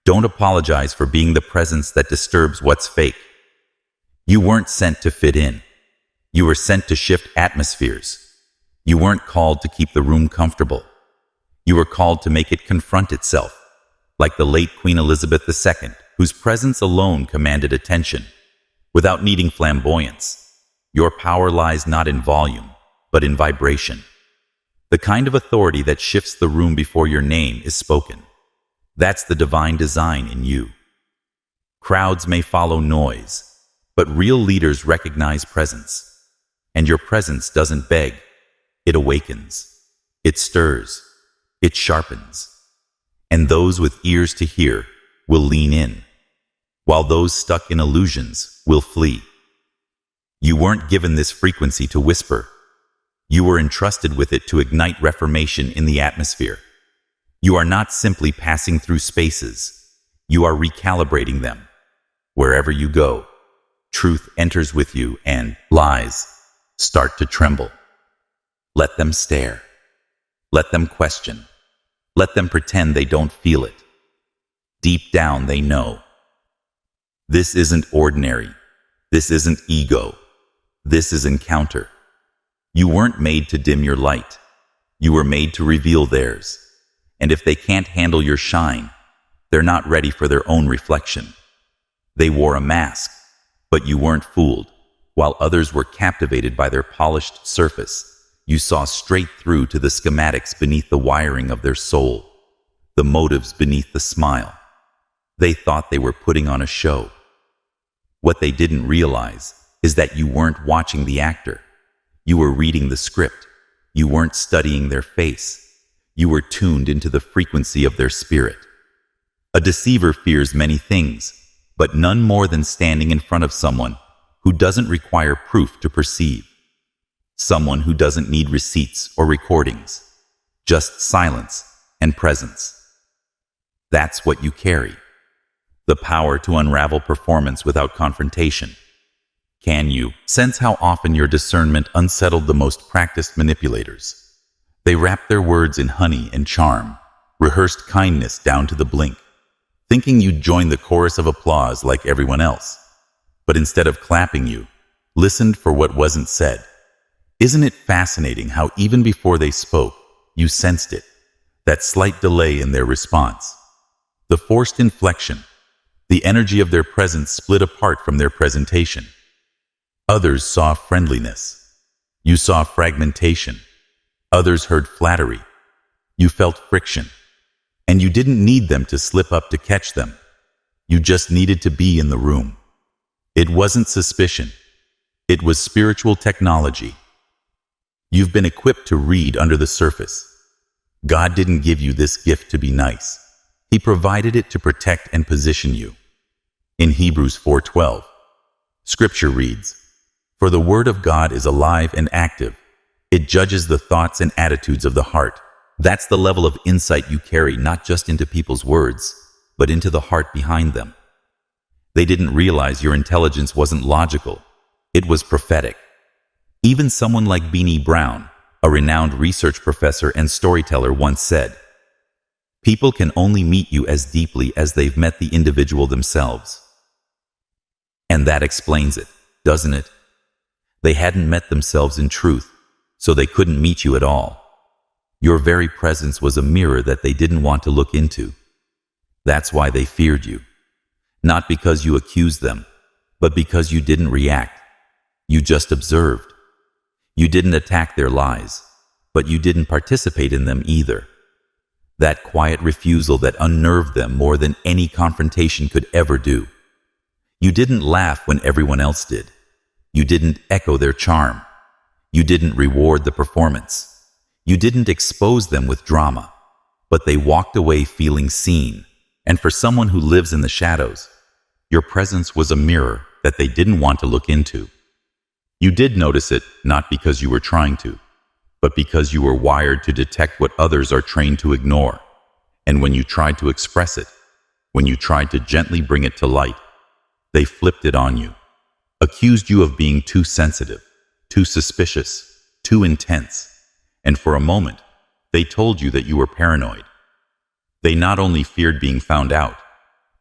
Don't apologize for being the presence that disturbs what's fake. You weren't sent to fit in. You were sent to shift atmospheres. You weren't called to keep the room comfortable. You were called to make it confront itself, like the late Queen Elizabeth II, whose presence alone commanded attention, without needing flamboyance. Your power lies not in volume, but in vibration. The kind of authority that shifts the room before your name is spoken. That's the divine design in you. Crowds may follow noise, but real leaders recognize presence. And your presence doesn't beg, it awakens, it stirs, it sharpens. And those with ears to hear will lean in, while those stuck in illusions will flee. You weren't given this frequency to whisper. You were entrusted with it to ignite reformation in the atmosphere. You are not simply passing through spaces. You are recalibrating them. Wherever you go, truth enters with you and lies start to tremble. Let them stare. Let them question. Let them pretend they don't feel it. Deep down, they know. This isn't ordinary. This isn't ego. This is encounter. You weren't made to dim your light. You were made to reveal theirs. And if they can't handle your shine, they're not ready for their own reflection. They wore a mask, but you weren't fooled. While others were captivated by their polished surface, you saw straight through to the schematics beneath the wiring of their soul, the motives beneath the smile. They thought they were putting on a show. What they didn't realize is that you weren't watching the actor. You were reading the script. You weren't studying their face. You were tuned into the frequency of their spirit. A deceiver fears many things, but none more than standing in front of someone who doesn't require proof to perceive. Someone who doesn't need receipts or recordings, just silence and presence. That's what you carry. The power to unravel performance without confrontation. Can you sense how often your discernment unsettled the most practiced manipulators? They wrapped their words in honey and charm, rehearsed kindness down to the blink, thinking you'd join the chorus of applause like everyone else. But instead of clapping you, listened for what wasn't said. Isn't it fascinating how even before they spoke, you sensed it? That slight delay in their response. The forced inflection. The energy of their presence split apart from their presentation. Others saw friendliness. You saw fragmentation. Others heard flattery. You felt friction. And you didn't need them to slip up to catch them. You just needed to be in the room. It wasn't suspicion. It was spiritual technology. You've been equipped to read under the surface. God didn't give you this gift to be nice. He provided it to protect and position you. In Hebrews 4:12, Scripture reads, "For the word of God is alive and active. It judges the thoughts and attitudes of the heart." That's the level of insight you carry, not just into people's words, but into the heart behind them. They didn't realize your intelligence wasn't logical. It was prophetic. Even someone like Beanie Brown, a renowned research professor and storyteller, once said, "People can only meet you as deeply as they've met the individual themselves." And that explains it, doesn't it? They hadn't met themselves in truth, so they couldn't meet you at all. Your very presence was a mirror that they didn't want to look into. That's why they feared you. Not because you accused them, but because you didn't react. You just observed. You didn't attack their lies, but you didn't participate in them either. That quiet refusal that unnerved them more than any confrontation could ever do. You didn't laugh when everyone else did. You didn't echo their charm. You didn't reward the performance. You didn't expose them with drama, but they walked away feeling seen. And for someone who lives in the shadows, your presence was a mirror that they didn't want to look into. You did notice it, not because you were trying to, but because you were wired to detect what others are trained to ignore. And when you tried to express it, when you tried to gently bring it to light, they flipped it on you, accused you of being too sensitive, too suspicious, too intense. And for a moment, they told you that you were paranoid. They not only feared being found out,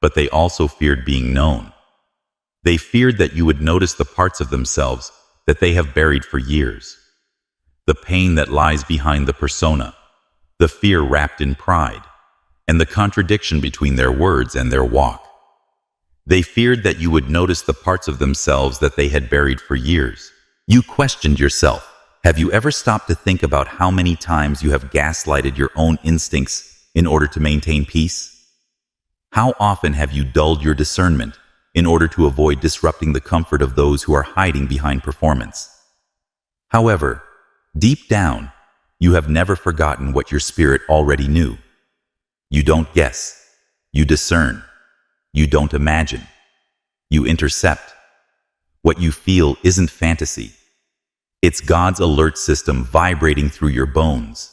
but they also feared being known. They feared that you would notice the parts of themselves that they have buried for years. The pain that lies behind the persona, the fear wrapped in pride, and the contradiction between their words and their walk. They feared that you would notice the parts of themselves that they had buried for years. You questioned yourself. Have you ever stopped to think about how many times you have gaslighted your own instincts in order to maintain peace? How often have you dulled your discernment in order to avoid disrupting the comfort of those who are hiding behind performance? However, deep down, you have never forgotten what your spirit already knew. You don't guess. You discern. You don't imagine. You intercept. What you feel isn't fantasy. It's God's alert system vibrating through your bones.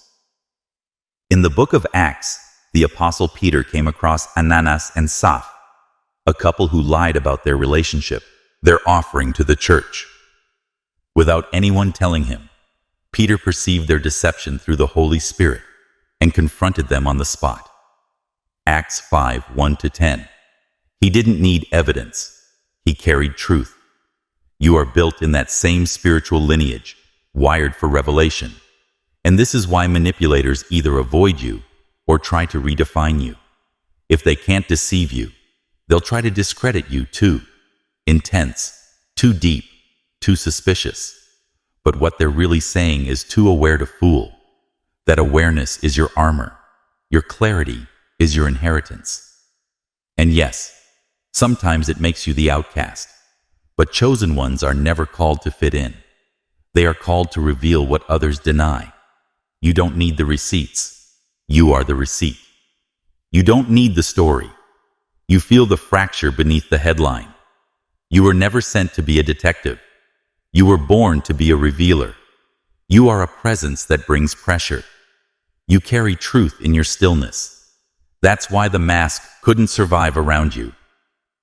In the book of Acts, the Apostle Peter came across Ananias and Sapphira, a couple who lied about their relationship, their offering to the church. Without anyone telling him, Peter perceived their deception through the Holy Spirit and confronted them on the spot. Acts 5:1-10. He didn't need evidence. He carried truth. You are built in that same spiritual lineage, wired for revelation. And this is why manipulators either avoid you or try to redefine you. If they can't deceive you, they'll try to discredit you too. Intense, too deep, too suspicious. But what they're really saying is too aware to fool. That awareness is your armor. Your clarity is your inheritance. And yes, sometimes it makes you the outcast. But chosen ones are never called to fit in. They are called to reveal what others deny. You don't need the receipts. You are the receipt. You don't need the story. You feel the fracture beneath the headline. You were never sent to be a detective. You were born to be a revealer. You are a presence that brings pressure. You carry truth in your stillness. That's why the mask couldn't survive around you.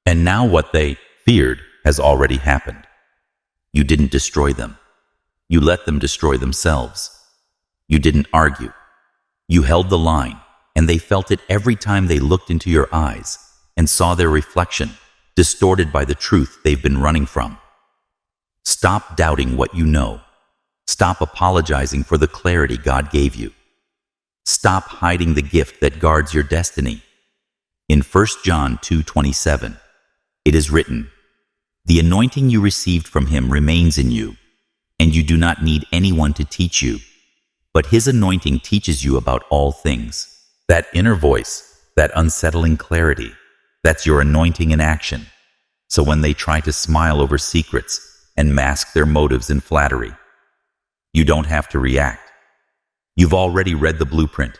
And now what they feared has already happened. You didn't destroy them. You let them destroy themselves. You didn't argue. You held the line, and they felt it every time they looked into your eyes and saw their reflection, distorted by the truth they've been running from. Stop doubting what you know. Stop apologizing for the clarity God gave you. Stop hiding the gift that guards your destiny. In 1 John 2:27, it is written, "The anointing you received from him remains in you, and you do not need anyone to teach you, but his anointing teaches you about all things." That inner voice, that unsettling clarity, that's your anointing in action. So when they try to smile over secrets and mask their motives in flattery, you don't have to react. You've already read the blueprint.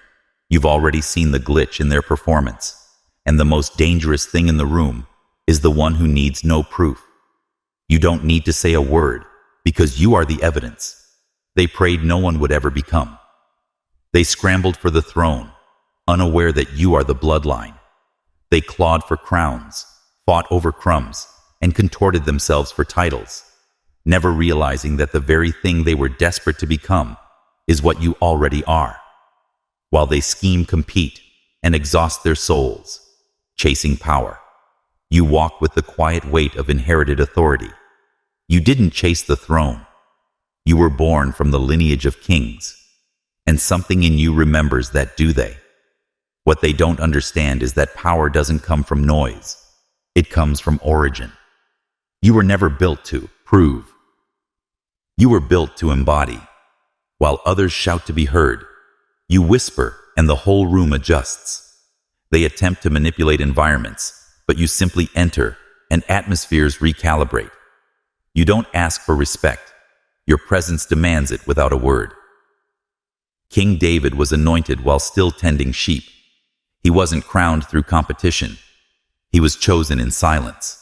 You've already seen the glitch in their performance. And the most dangerous thing in the room is the one who needs no proof. You don't need to say a word because you are the evidence. They prayed no one would ever become. They scrambled for the throne, unaware that you are the bloodline. They clawed for crowns, fought over crumbs, and contorted themselves for titles, never realizing that the very thing they were desperate to become is what you already are. While they scheme, compete, and exhaust their souls, chasing power, you walk with the quiet weight of inherited authority. You didn't chase the throne. You were born from the lineage of kings, and something in you remembers that, do they? What they don't understand is that power doesn't come from noise. It comes from origin. You were never built to prove. You were built to embody. While others shout to be heard, you whisper and the whole room adjusts. They attempt to manipulate environments, but you simply enter and atmospheres recalibrate. You don't ask for respect. Your presence demands it without a word. King David was anointed while still tending sheep. He wasn't crowned through competition. He was chosen in silence.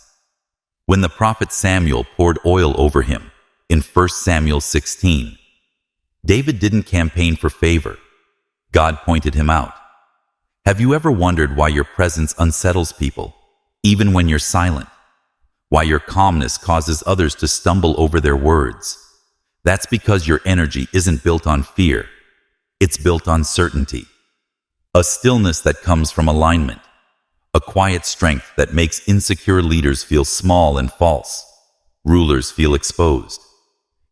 When the prophet Samuel poured oil over him in 1 Samuel 16, David didn't campaign for favor. God pointed him out. Have you ever wondered why your presence unsettles people, even when you're silent? Why your calmness causes others to stumble over their words? That's because your energy isn't built on fear. It's built on certainty. A stillness that comes from alignment. A quiet strength that makes insecure leaders feel small and false. Rulers feel exposed.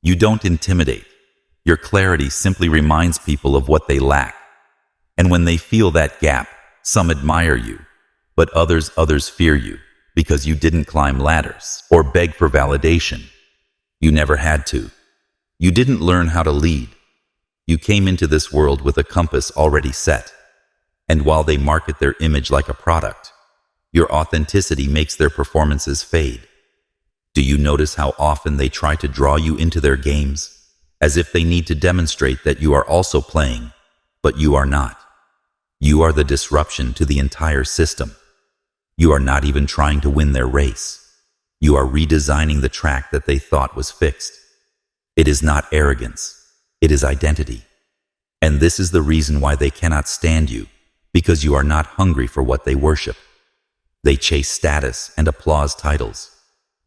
You don't intimidate. Your clarity simply reminds people of what they lack. And when they feel that gap, some admire you, but others fear you, because you didn't climb ladders or beg for validation. You never had to. You didn't learn how to lead. You came into this world with a compass already set. And while they market their image like a product, your authenticity makes their performances fade. Do you notice how often they try to draw you into their games, as if they need to demonstrate that you are also playing, but you are not? You are the disruption to the entire system. You are not even trying to win their race. You are redesigning the track that they thought was fixed. It is not arrogance. It is identity. And this is the reason why they cannot stand you, because you are not hungry for what they worship. They chase status and applause titles,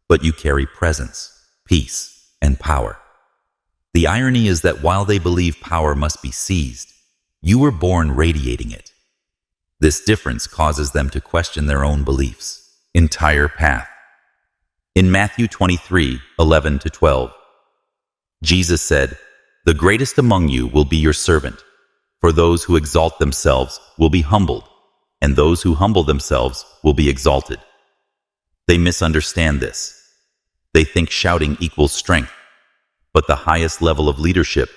but you carry presence, peace, and power. The irony is that while they believe power must be seized, you were born radiating it. This difference causes them to question their own beliefs' entire path. In Matthew 23:11-12, Jesus said, "The greatest among you will be your servant. For those who exalt themselves will be humbled, and those who humble themselves will be exalted." They misunderstand this. They think shouting equals strength, but the highest level of leadership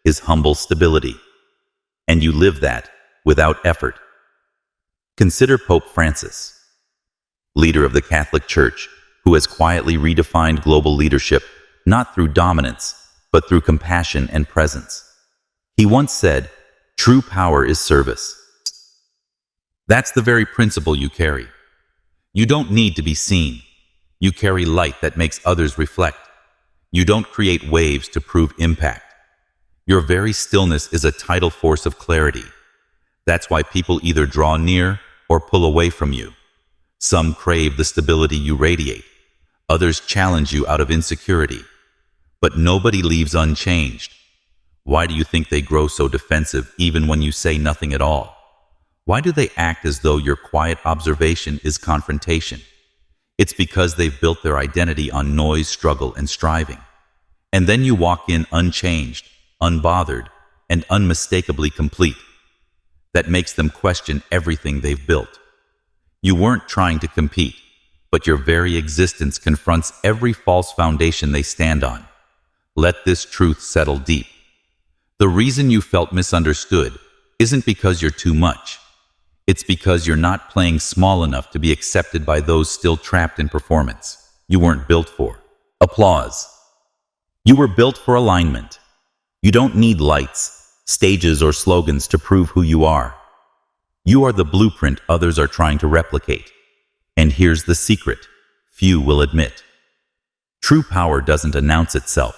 is humble stability. And you live that without effort. Consider Pope Francis, leader of the Catholic Church, who has quietly redefined global leadership not through dominance, but through compassion and presence. He once said, "True power is service." That's the very principle you carry. You don't need to be seen. You carry light that makes others reflect. You don't create waves to prove impact. Your very stillness is a tidal force of clarity. That's why people either draw near or pull away from you. Some crave the stability you radiate. Others challenge you out of insecurity. But nobody leaves unchanged. Why do you think they grow so defensive even when you say nothing at all? Why do they act as though your quiet observation is confrontation? It's because they've built their identity on noise, struggle, and striving. And then you walk in unchanged, unbothered, and unmistakably complete. That makes them question everything they've built. You weren't trying to compete, but your very existence confronts every false foundation they stand on. Let this truth settle deep. The reason you felt misunderstood isn't because you're too much. It's because you're not playing small enough to be accepted by those still trapped in performance you weren't built for. Applause. You were built for alignment. You don't need lights, stages, or slogans to prove who you are. You are the blueprint others are trying to replicate. And here's the secret few will admit. True power doesn't announce itself.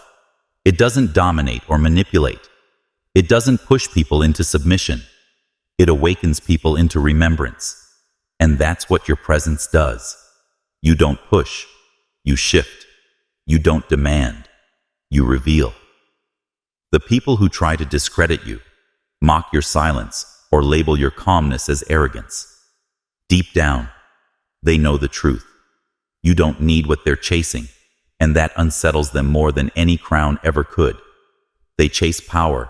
It doesn't dominate or manipulate. It doesn't push people into submission. It awakens people into remembrance. And that's what your presence does. You don't push. You shift. You don't demand. You reveal. The people who try to discredit you, mock your silence, or label your calmness as arrogance, deep down, they know the truth. You don't need what they're chasing, and that unsettles them more than any crown ever could. They chase power,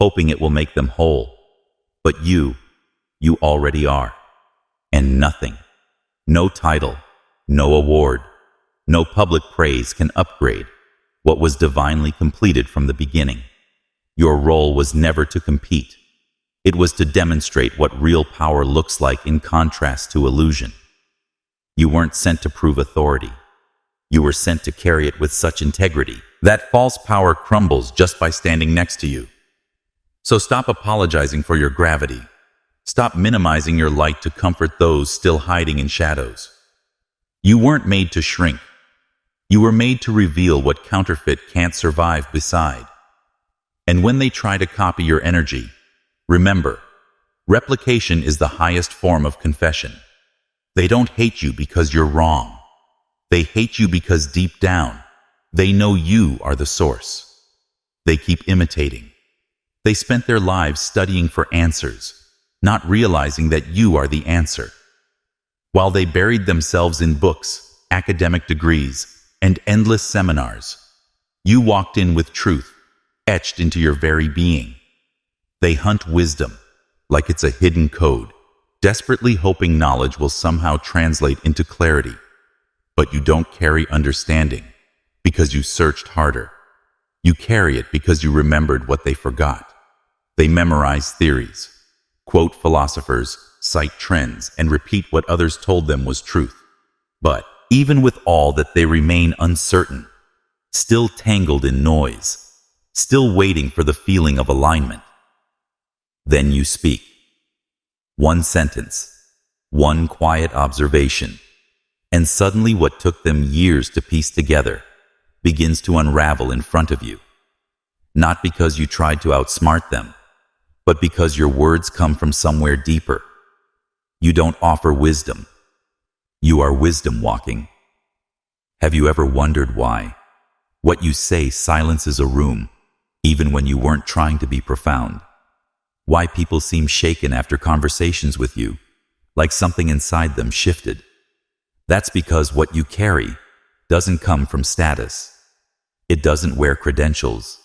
hoping it will make them whole. But you already are. And nothing, no title, no award, no public praise can upgrade what was divinely completed from the beginning. Your role was never to compete. It was to demonstrate what real power looks like in contrast to illusion. You weren't sent to prove authority. You were sent to carry it with such integrity that false power crumbles just by standing next to you. So stop apologizing for your gravity. Stop minimizing your light to comfort those still hiding in shadows. You weren't made to shrink. You were made to reveal what counterfeit can't survive beside. And when they try to copy your energy, remember, replication is the highest form of confession. They don't hate you because you're wrong. They hate you because deep down, they know you are the source. They keep imitating. They spent their lives studying for answers, not realizing that you are the answer. While they buried themselves in books, academic degrees, and endless seminars, you walked in with truth, etched into your very being. They hunt wisdom like it's a hidden code, desperately hoping knowledge will somehow translate into clarity. But you don't carry understanding because you searched harder. You carry it because you remembered what they forgot. They memorize theories, quote philosophers, cite trends, and repeat what others told them was truth. But even with all that, they remain uncertain, still tangled in noise, still waiting for the feeling of alignment. Then you speak. One sentence, one quiet observation, and suddenly what took them years to piece together begins to unravel in front of you. Not because you tried to outsmart them, but because your words come from somewhere deeper. You don't offer wisdom. You are wisdom walking. Have you ever wondered why? What you say silences a room, even when you weren't trying to be profound. Why people seem shaken after conversations with you, like something inside them shifted. That's because what you carry doesn't come from status. It doesn't wear credentials.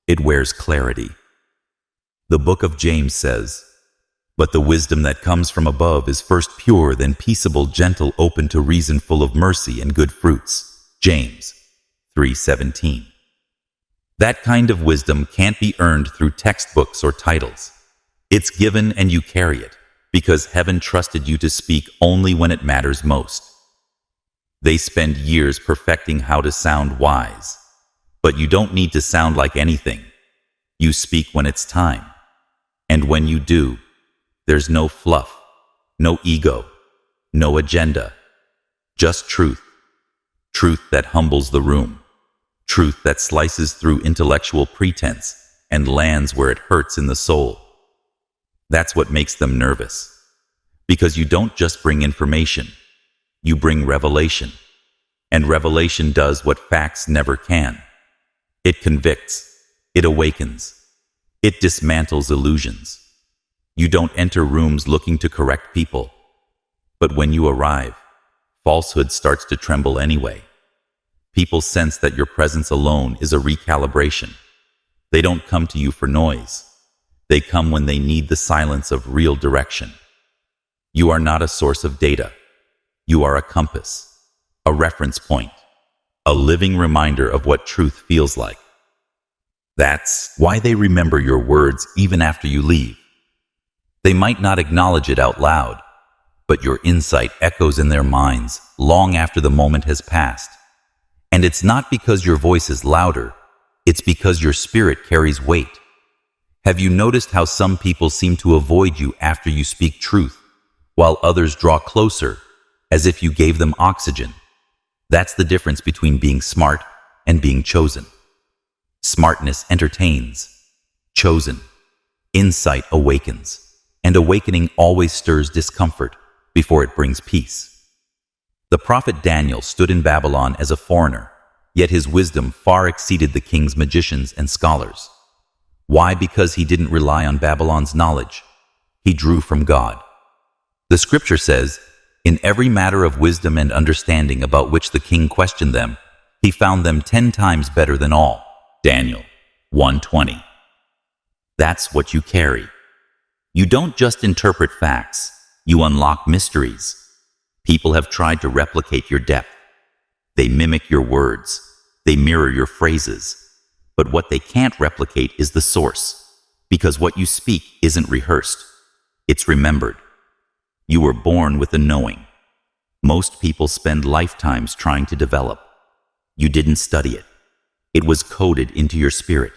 It wears clarity. The book of James says, "But the wisdom that comes from above is first pure, then peaceable, gentle, open to reason, full of mercy and good fruits." James 3:17. That kind of wisdom can't be earned through textbooks or titles. It's given and you carry it because heaven trusted you to speak only when it matters most. They spend years perfecting how to sound wise, but you don't need to sound like anything. You speak when it's time. And when you do, there's no fluff, no ego, no agenda, just truth. Truth that humbles the room. Truth that slices through intellectual pretense and lands where it hurts in the soul. That's what makes them nervous. Because you don't just bring information, you bring revelation. And revelation does what facts never can. It convicts, it awakens, it dismantles illusions. You don't enter rooms looking to correct people. But when you arrive, falsehood starts to tremble anyway. People sense that your presence alone is a recalibration. They don't come to you for noise. They come when they need the silence of real direction. You are not a source of data. You are a compass, a reference point, a living reminder of what truth feels like. That's why they remember your words even after you leave. They might not acknowledge it out loud, but your insight echoes in their minds long after the moment has passed. And it's not because your voice is louder, it's because your spirit carries weight. Have you noticed how some people seem to avoid you after you speak truth, while others draw closer, as if you gave them oxygen? That's the difference between being smart and being chosen. Smartness entertains. Chosen. Insight awakens. And awakening always stirs discomfort before it brings peace. The prophet Daniel stood in Babylon as a foreigner, yet his wisdom far exceeded the king's magicians and scholars. Why? Because he didn't rely on Babylon's knowledge. He drew from God. The scripture says, "In every matter of wisdom and understanding about which the king questioned them, he found them 10 times better than all." Daniel 1:20. That's what you carry. You don't just interpret facts, you unlock mysteries. People have tried to replicate your depth. They mimic your words. They mirror your phrases. But what they can't replicate is the source, because what you speak isn't rehearsed. It's remembered. You were born with a knowing. Most people spend lifetimes trying to develop. You didn't study it. It was coded into your spirit.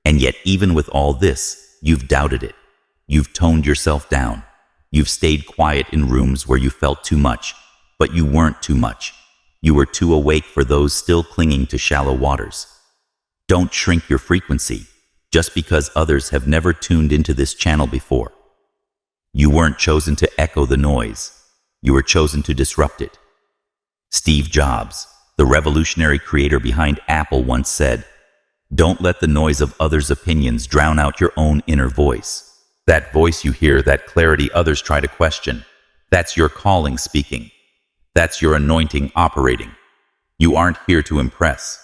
And yet, even with all this, you've doubted it. You've toned yourself down. You've stayed quiet in rooms where you felt too much, but you weren't too much. You were too awake for those still clinging to shallow waters. Don't shrink your frequency just because others have never tuned into this channel before. You weren't chosen to echo the noise. You were chosen to disrupt it. Steve Jobs, the revolutionary creator behind Apple, once said, "Don't let the noise of others' opinions drown out your own inner voice." That voice you hear, that clarity others try to question, that's your calling speaking. That's your anointing operating. You aren't here to impress.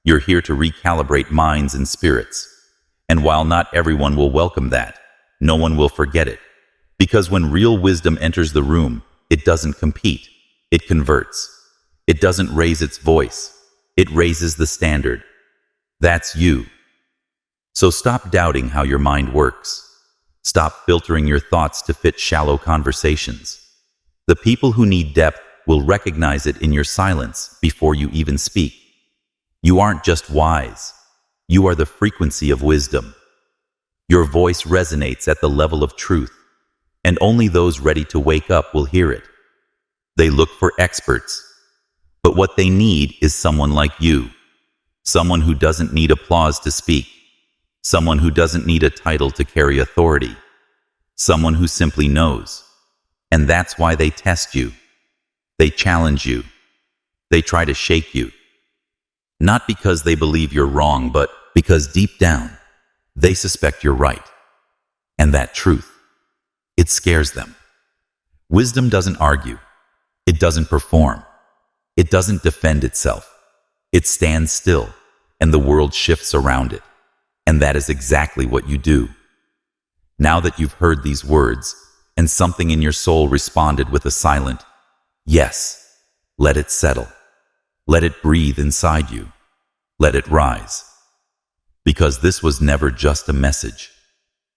You're here to recalibrate minds and spirits. And while not everyone will welcome that, no one will forget it. Because when real wisdom enters the room, it doesn't compete, it converts. It doesn't raise its voice. It raises the standard. That's you. So stop doubting how your mind works. Stop filtering your thoughts to fit shallow conversations. The people who need depth will recognize it in your silence before you even speak. You aren't just wise. You are the frequency of wisdom. Your voice resonates at the level of truth, and only those ready to wake up will hear it. They look for experts, but what they need is someone like you. Someone who doesn't need applause to speak. Someone who doesn't need a title to carry authority. Someone who simply knows. And that's why they test you. They challenge you. They try to shake you. Not because they believe you're wrong, but because deep down, they suspect you're right. And that truth, it scares them. Wisdom doesn't argue. It doesn't perform. It doesn't defend itself. It stands still, and the world shifts around it. And that is exactly what you do. Now that you've heard these words, and something in your soul responded with a silent, yes, let it settle. Let it breathe inside you. Let it rise. Because this was never just a message.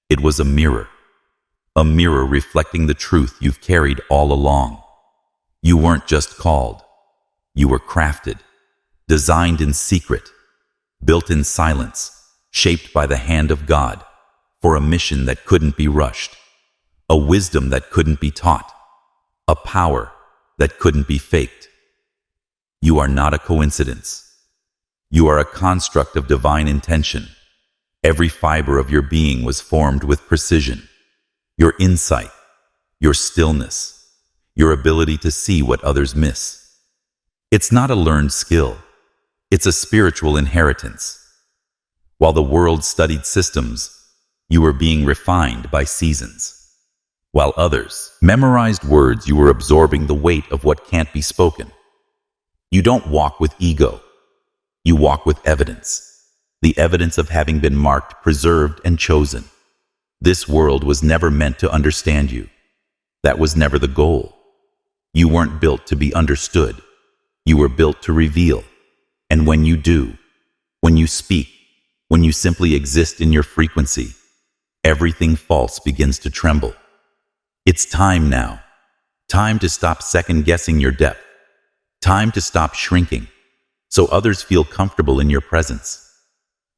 It was a mirror reflecting the truth you've carried all along. You weren't just called. You were crafted, designed in secret, built in silence, shaped by the hand of God, for a mission that couldn't be rushed, a wisdom that couldn't be taught, a power that couldn't be faked. You are not a coincidence. You are a construct of divine intention. Every fiber of your being was formed with precision. Your insight, your stillness, your ability to see what others miss. It's not a learned skill. It's a spiritual inheritance. While the world studied systems, you were being refined by seasons. While others memorized words, you were absorbing the weight of what can't be spoken. You don't walk with ego. You walk with evidence. The evidence of having been marked, preserved, and chosen. This world was never meant to understand you. That was never the goal. You weren't built to be understood. You were built to reveal. And when you do, when you speak, when you simply exist in your frequency, everything false begins to tremble. It's time now. Time to stop second-guessing your depth. Time to stop shrinking, so others feel comfortable in your presence.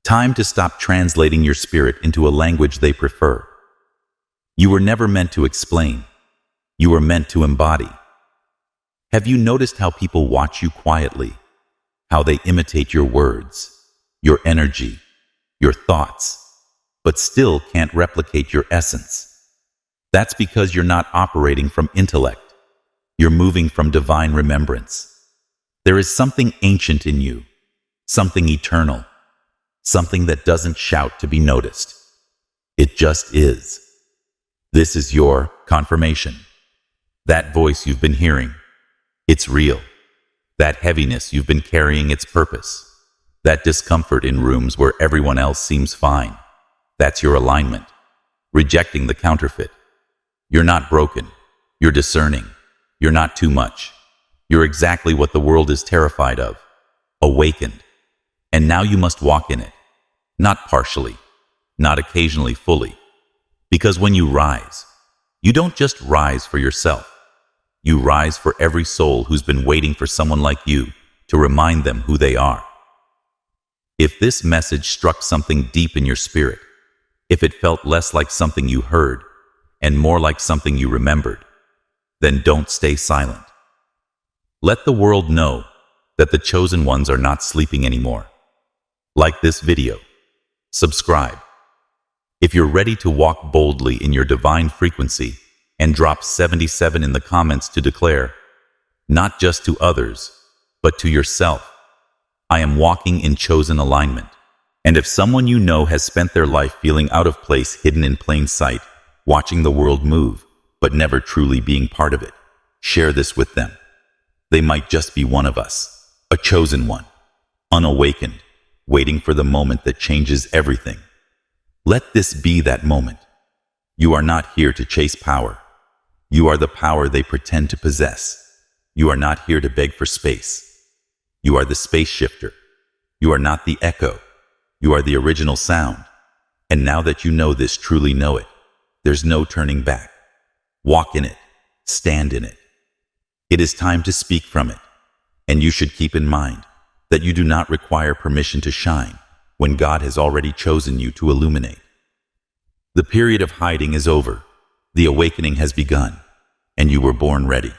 Time to stop translating your spirit into a language they prefer. You were never meant to explain. You were meant to embody. Have you noticed how people watch you quietly? How they imitate your words, your energy, your thoughts, but still can't replicate your essence? That's because you're not operating from intellect. You're moving from divine remembrance. There is something ancient in you, something eternal, something that doesn't shout to be noticed. It just is. This is your confirmation. That voice you've been hearing, it's real. That heaviness you've been carrying, its purpose. That discomfort in rooms where everyone else seems fine. That's your alignment, rejecting the counterfeit. You're not broken. You're discerning. You're not too much. You're exactly what the world is terrified of. Awakened. And now you must walk in it. Not partially. Not occasionally, fully. Because when you rise, you don't just rise for yourself. You rise for every soul who's been waiting for someone like you to remind them who they are. If this message struck something deep in your spirit, if it felt less like something you heard and more like something you remembered, then don't stay silent. Let the world know that the chosen ones are not sleeping anymore. Like this video. Subscribe. If you're ready to walk boldly in your divine frequency, and drop 77 in the comments to declare, not just to others, but to yourself, I am walking in chosen alignment. And if someone you know has spent their life feeling out of place, hidden in plain sight, watching the world move, but never truly being part of it, share this with them. They might just be one of us, a chosen one, unawakened, waiting for the moment that changes everything. Let this be that moment. You are not here to chase power. You are the power they pretend to possess. You are not here to beg for space. You are the space shifter. You are not the echo. You are the original sound. And now that you know this, truly know it, there's no turning back. Walk in it. Stand in it. It is time to speak from it. And you should keep in mind that you do not require permission to shine when God has already chosen you to illuminate. The period of hiding is over. The awakening has begun, and you were born ready.